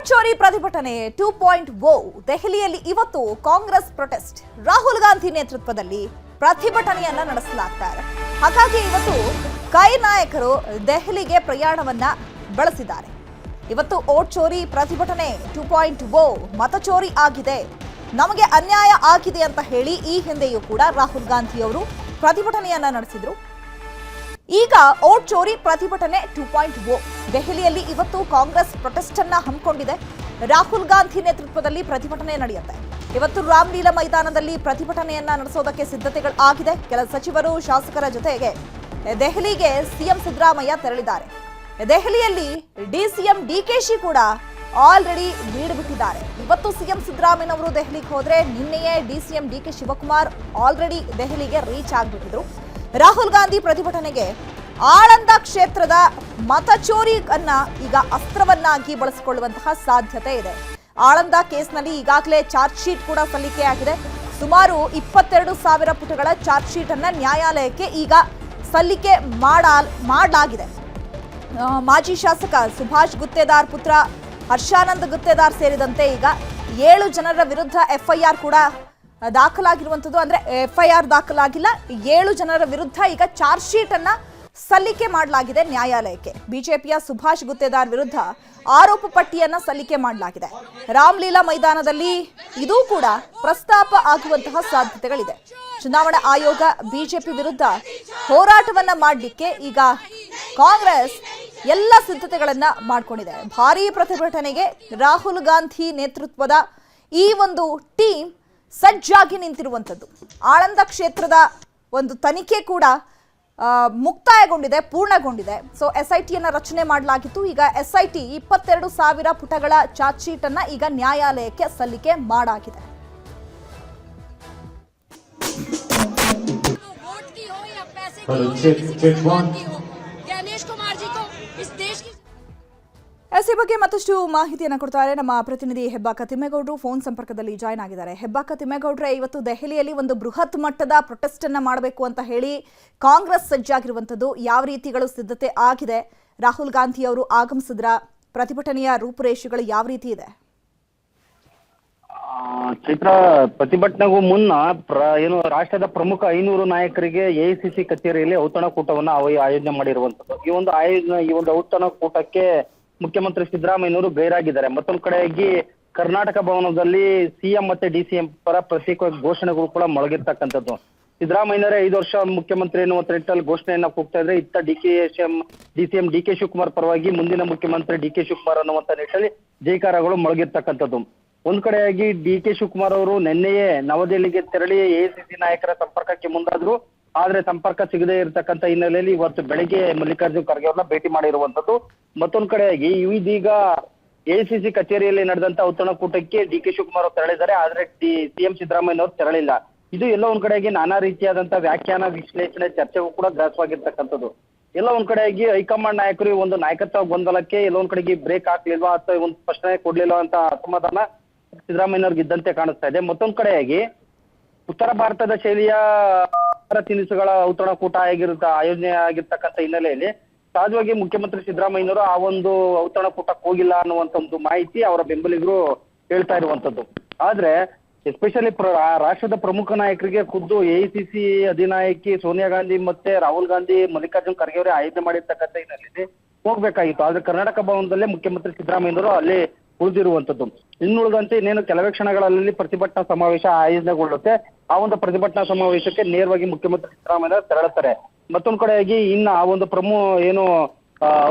Vote ಚೋರಿ ಪ್ರತಿಭಟನೆ 2.0 ದೆಹಲಿಯಲ್ಲಿ ಇವತ್ತು ಕಾಂಗ್ರೆಸ್ ಪ್ರೊಟೆಸ್ಟ್ ರಾಹುಲ್ ಗಾಂಧಿ ನೇತೃತ್ವದಲ್ಲಿ ಪ್ರತಿಭಟನೆಯನ್ನ ನಡೆಸಲಾಗ್ತಾ ಇದೆ. ಹಾಗಾಗಿ ಇವತ್ತು ಕೈ ನಾಯಕರು ದೆಹಲಿಗೆ ಪ್ರಯಾಣವನ್ನ ಬೆಳೆಸಿದ್ದಾರೆ. ಇವತ್ತು ಓಟ್ ಚೋರಿ ಪ್ರತಿಭಟನೆ 2.0 ಮತ ಚೋರಿ ಆಗಿದೆ, ನಮಗೆ ಅನ್ಯಾಯ ಆಗಿದೆ ಅಂತ ಹೇಳಿ ಈ ಹಿಂದೆಯೂ ಕೂಡ ರಾಹುಲ್ ಗಾಂಧಿ ಅವರು ಪ್ರತಿಭಟನೆಯನ್ನ ನಡೆಸಿದ್ರು. ಈಗ ಓಟ್ ಚೋರಿ ಪ್ರತಿಭಟನೆ 2.0 ದೆಹಲಿಯಲ್ಲಿ ಇವತ್ತು ಕಾಂಗ್ರೆಸ್ ಪ್ರೊಟೆಸ್ಟ್ ಅನ್ನ ಹಮ್ಮಿಕೊಂಡಿದೆ. ರಾಹುಲ್ ಗಾಂಧಿ ನೇತೃತ್ವದಲ್ಲಿ ಪ್ರತಿಭಟನೆ ನಡೆಯುತ್ತೆ. ಇವತ್ತು ರಾಮಲೀಲಾ ಮೈದಾನದಲ್ಲಿ ಪ್ರತಿಭಟನೆಯನ್ನ ನಡೆಸೋದಕ್ಕೆ ಸಿದ್ಧತೆಗಳು ಆಗಿದೆ. ಕೆಲ ಸಚಿವರು ಶಾಸಕರ ಜೊತೆಗೆ ದೆಹಲಿಗೆ ಸಿಎಂ ಸಿದ್ದರಾಮಯ್ಯ ತೆರಳಿದ್ದಾರೆ. ದೆಹಲಿಯಲ್ಲಿ ಡಿಸಿಎಂ ಡಿಕೆಶಿ ಕೂಡ ಆಲ್ರೆಡಿ ಬೀಡುಬಿಟ್ಟಿದ್ದಾರೆ. ಇವತ್ತು ಸಿಎಂ ಸಿದ್ದರಾಮಯ್ಯನವರು ದೆಹಲಿಗೆ ಹೋದ್ರೆ ನಿನ್ನೆಯೇ ಡಿಸಿಎಂ ಡಿಕೆ ಶಿವಕುಮಾರ್ ಆಲ್ರೆಡಿ ದೆಹಲಿಗೆ ರೀಚ್ ಆಗ್ಬಿಟ್ಟಿದ್ರು. ರಾಹುಲ್ ಗಾಂಧಿ ಪ್ರತಿಭಟನೆಗೆ ಆಳಂದ ಕ್ಷೇತ್ರದ ಮತ ಚೋರಿಯನ್ನ ಈಗ ಅಸ್ತ್ರವನ್ನಾಗಿ ಬಳಸಿಕೊಳ್ಳುವಂತಹ ಸಾಧ್ಯತೆ ಇದೆ. ಆಳಂದ ಕೇಸ್ನಲ್ಲಿ ಈಗಾಗಲೇ ಚಾರ್ಜ್ ಶೀಟ್ ಕೂಡ ಸಲ್ಲಿಕೆಯಾಗಿದೆ. ಸುಮಾರು 22,000 ಪುಟಗಳ ಚಾರ್ಜ್ ಶೀಟ್ ಅನ್ನ ನ್ಯಾಯಾಲಯಕ್ಕೆ ಈಗ ಸಲ್ಲಿಕೆ ಮಾಡಲಾಗಿದೆ. ಮಾಜಿ ಶಾಸಕ ಸುಭಾಷ್ ಗುತ್ತೇದಾರ್ ಪುತ್ರ ಹರ್ಷಾನಂದ್ ಗುತ್ತೇದಾರ್ ಸೇರಿದಂತೆ ಈಗ 7 ಜನರ ವಿರುದ್ಧ ಎಫ್ಐಆರ್ ಕೂಡ ದಾಖಲಾಗಿರುವಂಥದ್ದು. ಅಂದ್ರೆ ಎಫ್ಐಆರ್ ದಾಖಲಾಗಿಲ್ಲ, 7 ಜನರ ವಿರುದ್ಧ ಈಗ ಚಾರ್ಜ್ ಶೀಟ್ ಅನ್ನ ಸಲ್ಲಿಕೆ ಮಾಡಲಾಗಿದೆ ನ್ಯಾಯಾಲಯಕ್ಕೆ. ಬಿಜೆಪಿಯ ಸುಭಾಷ್ ಗುತ್ತೇದಾರ್ ವಿರುದ್ಧ ಆರೋಪ ಪಟ್ಟಿಯನ್ನ ಸಲ್ಲಿಕೆ ಮಾಡಲಾಗಿದೆ. ರಾಮಲೀಲಾ ಮೈದಾನದಲ್ಲಿ ಇದೂ ಕೂಡ ಪ್ರಸ್ತಾಪ ಆಗುವಂತಹ ಸಾಧ್ಯತೆಗಳಿದೆ. ಚುನಾವಣಾ ಆಯೋಗ ಬಿಜೆಪಿ ವಿರುದ್ಧ ಹೋರಾಟವನ್ನ ಮಾಡಲಿಕ್ಕೆ ಈಗ ಕಾಂಗ್ರೆಸ್ ಎಲ್ಲ ಸಿದ್ಧತೆಗಳನ್ನ ಮಾಡಿಕೊಂಡಿದೆ. ಭಾರೀ ಪ್ರತಿಭಟನೆಗೆ ರಾಹುಲ್ ಗಾಂಧಿ ನೇತೃತ್ವದ ಈ ಒಂದು ಟೀಮ್ ಸಜ್ಜಾಗಿ ನಿಂತಿರುವಂಥದ್ದು. ಆಳಂದ ಕ್ಷೇತ್ರದ ಒಂದು ತನಿಖೆ ಕೂಡ ಮುಕ್ತಾಯಗೊಂಡಿದೆ, ಪೂರ್ಣಗೊಂಡಿದೆ. ಸೊ SITಯನ್ನ ರಚನೆ ಮಾಡಲಾಗಿತ್ತು. ಈಗ SIT 22,000 ಪುಟಗಳ ಚಾರ್ಜ್ ಶೀಟ್ ಅನ್ನ ಈಗ ನ್ಯಾಯಾಲಯಕ್ಕೆ ಸಲ್ಲಿಕೆ ಮಾಡಾಗಿದೆ. ಈ ಬಗ್ಗೆ ಮತ್ತಷ್ಟು ಮಾಹಿತಿಯನ್ನು ಕೊಡ್ತಾರೆ ನಮ್ಮ ಪ್ರತಿನಿಧಿ ಹೆಬ್ಬಾಕ ತಿಮ್ಮೇಗೌಡರು ಫೋನ್ ಸಂಪರ್ಕದಲ್ಲಿ ಜಾಯ್ನ್ ಆಗಿದ್ದಾರೆ. ಹೆಬ್ಬಾಕ ತಿಮ್ಮೇಗೌಡ್ರೆ, ಇವತ್ತು ದೆಹಲಿಯಲ್ಲಿ ಒಂದು ಬೃಹತ್ ಮಟ್ಟದ ಪ್ರೊಟೆಸ್ಟ್ ಅನ್ನ ಮಾಡಬೇಕು ಅಂತ ಹೇಳಿ ಕಾಂಗ್ರೆಸ್ ಸಜ್ಜಾಗಿರುವಂತದ್ದು, ಯಾವ ರೀತಿಗಳು ಸಿದ್ಧತೆ ಆಗಿದೆ? ರಾಹುಲ್ ಗಾಂಧಿ ಅವರು ಆಗಮಿಸಿದ್ರ ಪ್ರತಿಭಟನೆಯ ರೂಪುರೇಷೆಗಳು ಯಾವ ರೀತಿ ಇದೆ? ಚೈತ್ರ, ಪ್ರತಿಭಟನೆಗೂ ಮುನ್ನ ಏನು ರಾಷ್ಟ್ರದ ಪ್ರಮುಖ 500 ನಾಯಕರಿಗೆ AICC ಕಚೇರಿಯಲ್ಲಿ ಔತಣಕೂಟವನ್ನ ಆಯೋಜನೆ ಮಾಡಿರುವಂತದ್ದು. ಈ ಒಂದು ಔತಣಕೂಟಕ್ಕೆ ಮುಖ್ಯಮಂತ್ರಿ ಸಿದ್ದರಾಮಯ್ಯನವರು ಗೈರಾಗಿದ್ದಾರೆ. ಮತ್ತೊಂದು ಕಡೆಯಾಗಿ ಕರ್ನಾಟಕ ಭವನದಲ್ಲಿ ಸಿಎಂ ಮತ್ತೆ DCM ಪರ ಪ್ರತ್ಯೇಕ ಘೋಷಣೆಗಳು ಕೂಡ ಮೊಳಗಿರ್ತಕ್ಕಂಥದ್ದು. ಸಿದ್ದರಾಮಯ್ಯನವರೇ 5 ವರ್ಷ ಮುಖ್ಯಮಂತ್ರಿ ಎನ್ನುವಂತ ನಿಟ್ಟಲ್ಲಿ ಘೋಷಣೆಯನ್ನ ಕೂಗ್ತಾ ಇದ್ರೆ, ಇತ್ತ DCM DK ಶಿವಕುಮಾರ್ ಪರವಾಗಿ ಮುಂದಿನ ಮುಖ್ಯಮಂತ್ರಿ DK ಶಿವಕುಮಾರ್ ಅನ್ನುವಂತ ನಿಟ್ಟಲ್ಲಿ ಜೈಕಾರಗಳು ಮೊಳಗಿರ್ತಕ್ಕಂಥದ್ದು. ಒಂದ್ ಕಡೆಯಾಗಿ DK ಶಿವಕುಮಾರ್ ಅವರು ನಿನ್ನೆಯೇ ನವದೆಹಲಿಗೆ ತೆರಳಿ AICC ನಾಯಕರ ಸಂಪರ್ಕಕ್ಕೆ ಮುಂದಾದ್ರು. ಆದ್ರೆ ಸಂಪರ್ಕ ಸಿಗದೇ ಇರತಕ್ಕಂತ ಹಿನ್ನೆಲೆಯಲ್ಲಿ ಇವತ್ತು ಬೆಳಗ್ಗೆ ಮಲ್ಲಿಕಾರ್ಜುನ್ ಖರ್ಗೆ ಅವ್ರನ್ನ ಭೇಟಿ ಮಾಡಿರುವಂತದ್ದು. ಮತ್ತೊಂದ್ ಕಡೆಯಾಗಿ ಇದೀಗ AICC ಕಚೇರಿಯಲ್ಲಿ ನಡೆದಂತ ಔತಣಕೂಟಕ್ಕೆ DK ಶಿವಕುಮಾರ್ ಅವರು ತೆರಳಿದ್ದಾರೆ. ಆದ್ರೆ CM ಸಿದ್ದರಾಮಯ್ಯನವರು ತೆರಳಿಲ್ಲ. ಇದು ಎಲ್ಲ ಒಂದ್ ಕಡೆಯಾಗಿ ನಾನಾ ರೀತಿಯಾದಂತ ವ್ಯಾಖ್ಯಾನ, ವಿಶ್ಲೇಷಣೆ, ಚರ್ಚೆಗೂ ಕೂಡ ಗ್ರಾಸವಾಗಿರ್ತಕ್ಕಂಥದ್ದು. ಎಲ್ಲ ಒಂದ್ ಕಡೆಯಾಗಿ ಹೈಕಮಾಂಡ್ ನಾಯಕರು ಒಂದು ನಾಯಕತ್ವ ಗೊಂದಲಕ್ಕೆ ಎಲ್ಲೋ ಒಂದ್ ಕಡೆಗೆ ಬ್ರೇಕ್ ಹಾಕ್ಲಿಲ್ವಾ ಅಥವಾ ಒಂದು ಸ್ಪಷ್ಟನೆ ಕೊಡ್ಲಿಲ್ವಾ ಅಂತ ಅಸಮಾಧಾನ ಸಿದ್ದರಾಮಯ್ಯನವ್ರಿಗೆ ಇದ್ದಂತೆ ಕಾಣಿಸ್ತಾ ಇದೆ. ಮತ್ತೊಂದ್ ಕಡೆಯಾಗಿ ಉತ್ತರ ಭಾರತದ ಶೈಲಿಯ ತಿನಿಸುಗಳ ಔತಣಕೂಟ ಆಯೋಜನೆ ಆಗಿರ್ತಕ್ಕಂಥ ಹಿನ್ನೆಲೆಯಲ್ಲಿ ಸಹಜವಾಗಿ ಮುಖ್ಯಮಂತ್ರಿ ಸಿದ್ದರಾಮಯ್ಯನವರು ಆ ಒಂದು ಔತಣಕೂಟಕ್ಕೆ ಹೋಗಿಲ್ಲ ಅನ್ನುವಂತ ಒಂದು ಮಾಹಿತಿ ಅವರ ಬೆಂಬಲಿಗರು ಹೇಳ್ತಾ ಇರುವಂತದ್ದು. ಆದ್ರೆ ಎಸ್ಪೆಷಲಿ ರಾಷ್ಟ್ರದ ಪ್ರಮುಖ ನಾಯಕರಿಗೆ ಖುದ್ದು AICC ಅಧಿನಾಯಕಿ ಸೋನಿಯಾ ಗಾಂಧಿ ಮತ್ತೆ ರಾಹುಲ್ ಗಾಂಧಿ, ಮಲ್ಲಿಕಾರ್ಜುನ್ ಖರ್ಗೆ ಅವರೇ ಆಯೋಜನೆ ಮಾಡಿರ್ತಕ್ಕಂಥ ಹಿನ್ನೆಲೆಯಲ್ಲಿ ಹೋಗ್ಬೇಕಾಗಿತ್ತು. ಆದ್ರೆ ಕರ್ನಾಟಕ ಭವನದಲ್ಲೇ ಮುಖ್ಯಮಂತ್ರಿ ಸಿದ್ದರಾಮಯ್ಯನವರು ಅಲ್ಲಿ ಉಳಿದಿರುವಂತದ್ದು. ಇನ್ನುಳಿದಂತೆ ಇನ್ನೇನು ಕೆಲವೇ ಕ್ಷಣಗಳಲ್ಲಿ ಪ್ರತಿಭಟನಾ ಸಮಾವೇಶ ಆಯೋಜನೆಗೊಳ್ಳುತ್ತೆ. ಆ ಒಂದು ಪ್ರತಿಭಟನಾ ಸಮಾವೇಶಕ್ಕೆ ನೇರವಾಗಿ ಮುಖ್ಯಮಂತ್ರಿ ಸಿದ್ದರಾಮಯ್ಯ ತೆರಳುತ್ತಾರೆ. ಮತ್ತೊಂದ್ ಕಡೆಯಾಗಿ ಇನ್ನ ಆ ಒಂದು ಏನು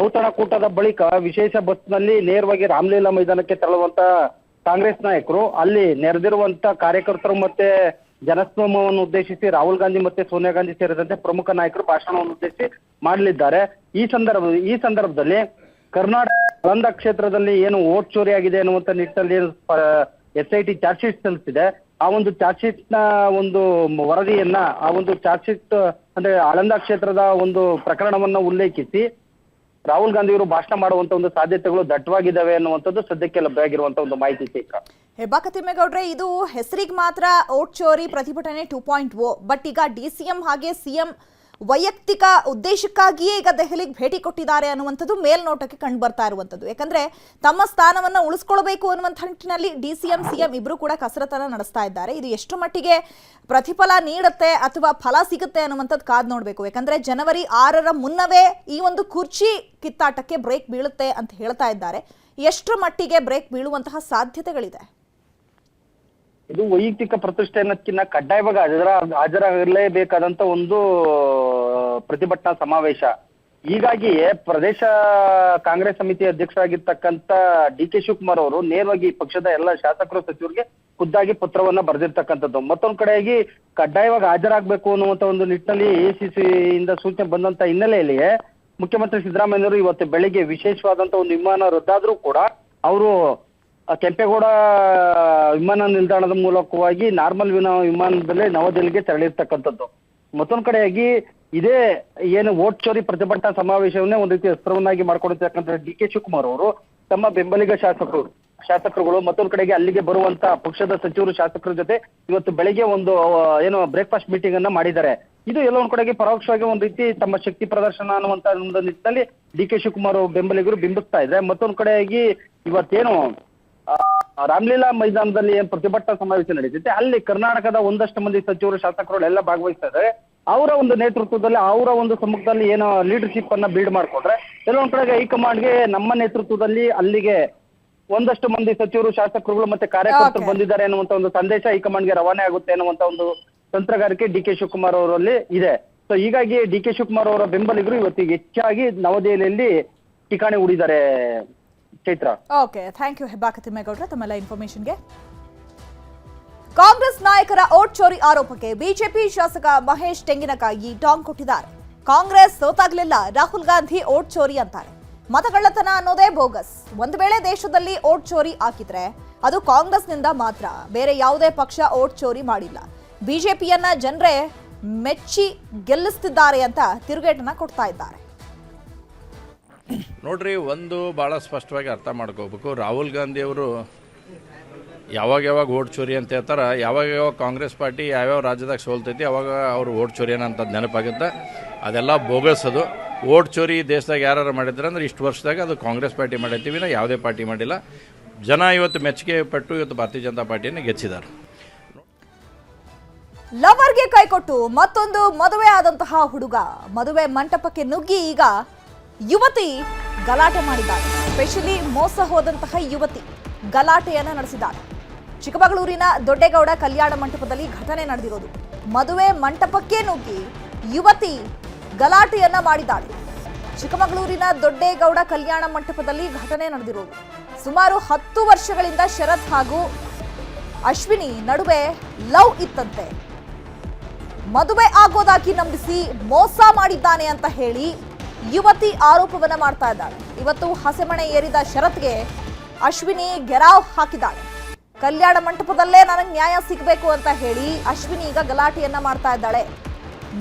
ಔತಣಕೂಟದ ಬಳಿಕ ವಿಶೇಷ ಬಸ್ ನಲ್ಲಿ ನೇರವಾಗಿ ರಾಮಲೀಲಾ ಮೈದಾನಕ್ಕೆ ತೆರಳುವಂತ ಕಾಂಗ್ರೆಸ್ ನಾಯಕರು ಅಲ್ಲಿ ನೆರೆದಿರುವಂತ ಕಾರ್ಯಕರ್ತರು ಮತ್ತೆ ಜನಸ್ತೋಮವನ್ನು ಉದ್ದೇಶಿಸಿ ರಾಹುಲ್ ಗಾಂಧಿ ಮತ್ತೆ ಸೋನಿಯಾ ಗಾಂಧಿ ಸೇರಿದಂತೆ ಪ್ರಮುಖ ನಾಯಕರು ಭಾಷಣವನ್ನು ಉದ್ದೇಶಿಸಿ ಮಾಡಲಿದ್ದಾರೆ. ಈ ಸಂದರ್ಭದಲ್ಲಿ ಕರ್ನಾಟಕ ಆಳಂದ ಕ್ಷೇತ್ರದಲ್ಲಿ ಏನು ವೋಟ್ ಚೋರಿ ಆಗಿದೆ ಅನ್ನುವಂತ ನಿಟ್ಟಲ್ಲಿ SIT ಚಾರ್ಜ್ ಶೀಟ್ ಸಲ್ಲಿಸಿದೆ. ಆ ಒಂದು ಚಾರ್ಜ್ ಶೀಟ್ ನ ಒಂದು ವರದಿಯನ್ನ, ಆ ಒಂದು ಚಾರ್ಜ್ ಶೀಟ್ ಅಂದ್ರೆ ಆಳಂದ ಕ್ಷೇತ್ರದ ಒಂದು ಪ್ರಕರಣವನ್ನ ಉಲ್ಲೇಖಿಸಿ ರಾಹುಲ್ ಗಾಂಧಿ ಅವರು ಭಾಷಣ ಮಾಡುವಂತ ಒಂದು ಸಾಧ್ಯತೆಗಳು ದಟ್ಟವಾಗಿದ್ದಾವೆ ಅನ್ನುವಂಥದ್ದು ಸದ್ಯಕ್ಕೆ ಲಭ್ಯವಾಗಿರುವಂತ ಒಂದು ಮಾಹಿತಿ. ಹೆಬ್ಬಾಕ ತಿಮ್ಮೇಗೌಡ್ರೆ, ಇದು ಹೆಸರಿಗೆ ಮಾತ್ರ ಓಟ್ ಚೋರಿ ಪ್ರತಿಭಟನೆ 2.0, ಬಟ್ ಈಗ DCM ಹಾಗೆ CM ವೈಯಕ್ತಿಕ ಉದ್ದೇಶಕ್ಕಾಗಿಯೇ ಈಗ ದೆಹಲಿಗೆ ಭೇಟಿ ಕೊಟ್ಟಿದ್ದಾರೆ ಅನ್ನುವಂಥದ್ದು ಮೇಲ್ನೋಟಕ್ಕೆ ಕಂಡು ಬರ್ತಾ ಇರುವಂಥದ್ದು. ಯಾಕಂದ್ರೆ ತಮ್ಮ ಸ್ಥಾನವನ್ನ ಉಳಿಸ್ಕೊಳ್ಬೇಕು ಅನ್ನುವಂಥ ನಿಟ್ಟಿನಲ್ಲಿ DCM CM ಇಬ್ರು ಕೂಡ ಕಸರತ್ತನ್ನ ನಡೆಸ್ತಾ ಇದ್ದಾರೆ. ಇದು ಎಷ್ಟು ಮಟ್ಟಿಗೆ ಪ್ರತಿಫಲ ನೀಡುತ್ತೆ ಅಥವಾ ಫಲ ಸಿಗುತ್ತೆ ಅನ್ನುವಂಥದ್ದು ಕಾದ್ ನೋಡ್ಬೇಕು. ಯಾಕಂದ್ರೆ ಜನವರಿ 6ರ ಮುನ್ನವೇ ಈ ಒಂದು ಕುರ್ಚಿ ಕಿತ್ತಾಟಕ್ಕೆ ಬ್ರೇಕ್ ಬೀಳುತ್ತೆ ಅಂತ ಹೇಳ್ತಾ ಇದ್ದಾರೆ. ಎಷ್ಟು ಮಟ್ಟಿಗೆ ಬ್ರೇಕ್ ಬೀಳುವಂತಹ ಸಾಧ್ಯತೆಗಳಿದೆ? ಇದು ವೈಯಕ್ತಿಕ ಪ್ರತಿಷ್ಠೆ ಅನ್ನೋದಕ್ಕಿಂತ ಕಡ್ಡಾಯವಾಗಿ ಹಾಜರಾಗಲೇಬೇಕಾದಂತ ಒಂದು ಪ್ರತಿಭಟನಾ ಸಮಾವೇಶ. ಹೀಗಾಗಿಯೇ ಪ್ರದೇಶ ಕಾಂಗ್ರೆಸ್ ಸಮಿತಿ ಅಧ್ಯಕ್ಷರಾಗಿರ್ತಕ್ಕಂಥ DK ಶಿವಕುಮಾರ್ ಅವರು ನೇರವಾಗಿ ಪಕ್ಷದ ಎಲ್ಲ ಶಾಸಕರು ಸಚಿವರಿಗೆ ಖುದ್ದಾಗಿ ಪತ್ರವನ್ನ ಬರೆದಿರ್ತಕ್ಕಂಥದ್ದು. ಮತ್ತೊಂದ್ ಕಡೆಯಾಗಿ ಕಡ್ಡಾಯವಾಗಿ ಹಾಜರಾಗಬೇಕು ಅನ್ನುವಂತ ಒಂದು ನಿಟ್ಟಿನಲ್ಲಿ ACC ಇಂದ ಸೂಚನೆ ಬಂದಂತ ಹಿನ್ನೆಲೆಯಲ್ಲಿ ಮುಖ್ಯಮಂತ್ರಿ ಸಿದ್ದರಾಮಯ್ಯನವರು ಇವತ್ತು ಬೆಳಿಗ್ಗೆ ವಿಶೇಷವಾದಂತ ಒಂದು ವಿಮಾನ ರದ್ದಾದ್ರೂ ಕೂಡ ಅವರು ಕೆಂಪೇಗೌಡ ವಿಮಾನ ನಿಲ್ದಾಣದ ಮೂಲಕವಾಗಿ ನಾರ್ಮಲ್ ವಿಮಾನದಲ್ಲೇ ನವದೆಹಲಿಗೆ ತೆರಳಿರ್ತಕ್ಕಂಥದ್ದು. ಮತ್ತೊಂದ್ ಕಡೆಯಾಗಿ ಇದೇ ಏನು ವೋಟ್ ಚೋರಿ ಪ್ರತಿಭಟನಾ ಸಮಾವೇಶವನ್ನೇ ಒಂದು ರೀತಿ ಅಸ್ತ್ರವನ್ನಾಗಿ ಮಾಡ್ಕೊಂಡಿರ್ತಕ್ಕಂಥ DK ಶಿವಕುಮಾರ್ ಅವರು ತಮ್ಮ ಬೆಂಬಲಿಗ ಶಾಸಕರುಗಳು ಮತ್ತೊಂದ್ ಕಡೆಗೆ ಅಲ್ಲಿಗೆ ಬರುವಂತ ಪಕ್ಷದ ಸಚಿವರು ಶಾಸಕರ ಜೊತೆ ಇವತ್ತು ಬೆಳಿಗ್ಗೆ ಒಂದು ಏನು ಬ್ರೇಕ್ಫಾಸ್ಟ್ ಮೀಟಿಂಗ್ ಅನ್ನ ಮಾಡಿದ್ದಾರೆ. ಇದು ಎಲ್ಲ ಒಂದ್ ಕಡೆಗೆ ಪರೋಕ್ಷವಾಗಿ ಒಂದ್ ರೀತಿ ತಮ್ಮ ಶಕ್ತಿ ಪ್ರದರ್ಶನ ಅನ್ನುವಂತ ಒಂದು ನಿಟ್ಟಿನಲ್ಲಿ DK ಶಿವಕುಮಾರ್ ಬೆಂಬಲಿಗರು ಬಿಂಬಿಸ್ತಾ ಇದ್ದಾರೆ. ಮತ್ತೊಂದ್ ಕಡೆಯಾಗಿ ಇವತ್ತೇನು ರಾಮಲೀಲಾ ಮೈದಾನದಲ್ಲಿ ಏನ್ ಪ್ರತಿಭಟನಾ ಸಮಾವೇಶ ನಡೀತಿದೆ ಅಲ್ಲಿ ಕರ್ನಾಟಕದ ಒಂದಷ್ಟು ಮಂದಿ ಸಚಿವರು ಶಾಸಕರು ಎಲ್ಲ ಭಾಗವಹಿಸ್ತಾ ಇದ್ದಾರೆ. ಅವರ ಒಂದು ನೇತೃತ್ವದಲ್ಲಿ ಅವರ ಒಂದು ಸಮ್ಮುಖದಲ್ಲಿ ಏನೋ ಲೀಡರ್ಶಿಪ್ ಅನ್ನ ಬಿಲ್ಡ್ ಮಾಡ್ಕೊಂಡ್ರೆ ಕೆಲವೊಂದ್ ಕಡೆಗೆ ಹೈಕಮಾಂಡ್ಗೆ ನಮ್ಮ ನೇತೃತ್ವದಲ್ಲಿ ಅಲ್ಲಿಗೆ ಒಂದಷ್ಟು ಮಂದಿ ಸಚಿವರು ಶಾಸಕರುಗಳು ಮತ್ತೆ ಕಾರ್ಯಕರ್ತರು ಬಂದಿದ್ದಾರೆ ಅನ್ನುವಂತ ಒಂದು ಸಂದೇಶ ಹೈಕಮಾಂಡ್ಗೆ ರವಾನೆ ಆಗುತ್ತೆ ಅನ್ನುವಂತ ಒಂದು ತಂತ್ರಗಾರಿಕೆ DK ಶಿವಕುಮಾರ್ ಅವರಲ್ಲಿ ಇದೆ. ಸೊ ಹೀಗಾಗಿ DK ಶಿವಕುಮಾರ್ ಅವರ ಬೆಂಬಲಿಗರು ಇವತ್ತಿಗೆ ಹೆಚ್ಚಾಗಿ ನವದೆಹಲಿಯಲ್ಲಿ ಠಿಕಾಣಿ ಹೂಡಿದ್ದಾರೆ. Chaitra. Okay, thank you Hebbaka ತಿಮ್ಮೇಗೌಡ್ರೆ ತಮ್ಮೆಲ್ಲ ಇನ್ಫಾರ್ಮೇಶನ್ಗೆ. ಕಾಂಗ್ರೆಸ್ ನಾಯಕರ ಓಟ್ ಚೋರಿ ಆರೋಪಕ್ಕೆ ಬಿಜೆಪಿ ಶಾಸಕ ಮಹೇಶ್ ತೆಂಗಿನಕಾಯಿ ಟಾಂಗ್ ಕೊಟ್ಟಿದ್ದಾರೆ. ಕಾಂಗ್ರೆಸ್ ಸೋತಾಗ್ಲಿಲ್ಲ, ರಾಹುಲ್ ಗಾಂಧಿ ಓಟ್ ಚೋರಿ ಅಂತಾರೆ. ಮತಗಳ್ಳತನ ಅನ್ನೋದೇ ಬೋಗಸ್. ಒಂದು ವೇಳೆ ದೇಶದಲ್ಲಿ ಓಟ್ ಚೋರಿ ಆಗಿದ್ರೆ ಅದು ಕಾಂಗ್ರೆಸ್ನಿಂದ ಮಾತ್ರ, ಬೇರೆ ಯಾವುದೇ ಪಕ್ಷ ಓಟ್ ಚೋರಿ ಮಾಡಿಲ್ಲ. ಬಿಜೆಪಿಯನ್ನ ಜನರೇ ಮೆಚ್ಚಿ ಗೆಲ್ಲಿಸ್ತಿದ್ದಾರೆ ಅಂತ ತಿರುಗೇಟನ್ನ ಕೊಡ್ತಾ ಇದ್ದಾರೆ. ನೋಡ್ರಿ, ಒಂದು ಭಾಳ ಸ್ಪಷ್ಟವಾಗಿ ಅರ್ಥ ಮಾಡ್ಕೋಬೇಕು. ರಾಹುಲ್ ಗಾಂಧಿಯವರು ಯಾವಾಗ ಓಟ್ ಚೋರಿ ಅಂತ ಹೇಳ್ತಾರೆ, ಯಾವಾಗ ಕಾಂಗ್ರೆಸ್ ಪಾರ್ಟಿ ಯಾವ್ಯಾವ ರಾಜ್ಯದಾಗ ಸೋಲ್ತೈತಿ ಅವಾಗ ಅವರು ಓಟ್ ಚೋರಿ ಅನ್ನೋಂಥ ನೆನಪಾಗುತ್ತೆ. ಅದೆಲ್ಲ ಬೋಗಸ್. ಅದು ಓಟ್ ಚೋರಿ ದೇಶದಾಗ ಯಾರು ಮಾಡಿದ್ರೆ ಅಂದ್ರೆ ಇಷ್ಟು ವರ್ಷದಾಗ ಅದು ಕಾಂಗ್ರೆಸ್ ಪಾರ್ಟಿ ಮಾಡೈತೀವಿ, ನಾವು ಯಾವುದೇ ಪಾರ್ಟಿ ಮಾಡಿಲ್ಲ. ಜನ ಇವತ್ತು ಮೆಚ್ಚುಗೆ ಪಟ್ಟು ಇವತ್ತು ಭಾರತೀಯ ಜನತಾ ಪಾರ್ಟಿಯನ್ನು ಗೆಚ್ಚಿದ್ದಾರೆ. ಲವರ್ಗೆ ಕೈಕೊಟ್ಟು ಮತ್ತೊಂದು ಮದುವೆ ಆದಂತಹ ಹುಡುಗ ಮದುವೆ ಮಂಟಪಕ್ಕೆ ನುಗ್ಗಿ ಈಗ ಯುವತಿ ಗಲಾಟೆ ಮಾಡಿದ್ದಾಳೆ. ಸ್ಪೆಷಲಿ ಮೋಸ ಹೋದಂತಹ ಯುವತಿ ಗಲಾಟೆಯನ್ನ ನಡೆಸಿದ್ದಾಳೆ. ಚಿಕ್ಕಮಗಳೂರಿನ ದೊಡ್ಡೇಗೌಡ ಕಲ್ಯಾಣ ಮಂಟಪದಲ್ಲಿ ಘಟನೆ ನಡೆದಿರೋದು. ಮದುವೆ ಮಂಟಪಕ್ಕೆ ನುಗ್ಗಿ ಯುವತಿ ಗಲಾಟೆಯನ್ನ ಮಾಡಿದ್ದಾಳೆ. ಚಿಕ್ಕಮಗಳೂರಿನ ದೊಡ್ಡೇಗೌಡ ಕಲ್ಯಾಣ ಮಂಟಪದಲ್ಲಿ ಘಟನೆ ನಡೆದಿರೋದು. ಸುಮಾರು 10 ವರ್ಷಗಳಿಂದ ಶರತ್ ಹಾಗೂ ಅಶ್ವಿನಿ ನಡುವೆ ಲವ್ ಇತ್ತಂತೆ. ಮದುವೆ ಆಗೋದಾಗಿ ನಂಬಿಸಿ ಮೋಸ ಮಾಡಿದ್ದಾನೆ ಅಂತ ಹೇಳಿ ಯುವತಿ ಆರೋಪವನ್ನ ಮಾಡ್ತಾ ಇದ್ದಾಳೆ. ಇವತ್ತು ಹಸೆಮಣೆ ಏರಿದ ಶರತ್ಗೆ ಅಶ್ವಿನಿ ಗೆರಾವ್ ಹಾಕಿದ್ದಾಳೆ. ಕಲ್ಯಾಣ ಮಂಟಪದಲ್ಲೇ ನನಗೆ ನ್ಯಾಯ ಸಿಗಬೇಕು ಅಂತ ಹೇಳಿ ಅಶ್ವಿನಿ ಈಗ ಗಲಾಟೆಯನ್ನ ಮಾಡ್ತಾ ಇದ್ದಾಳೆ.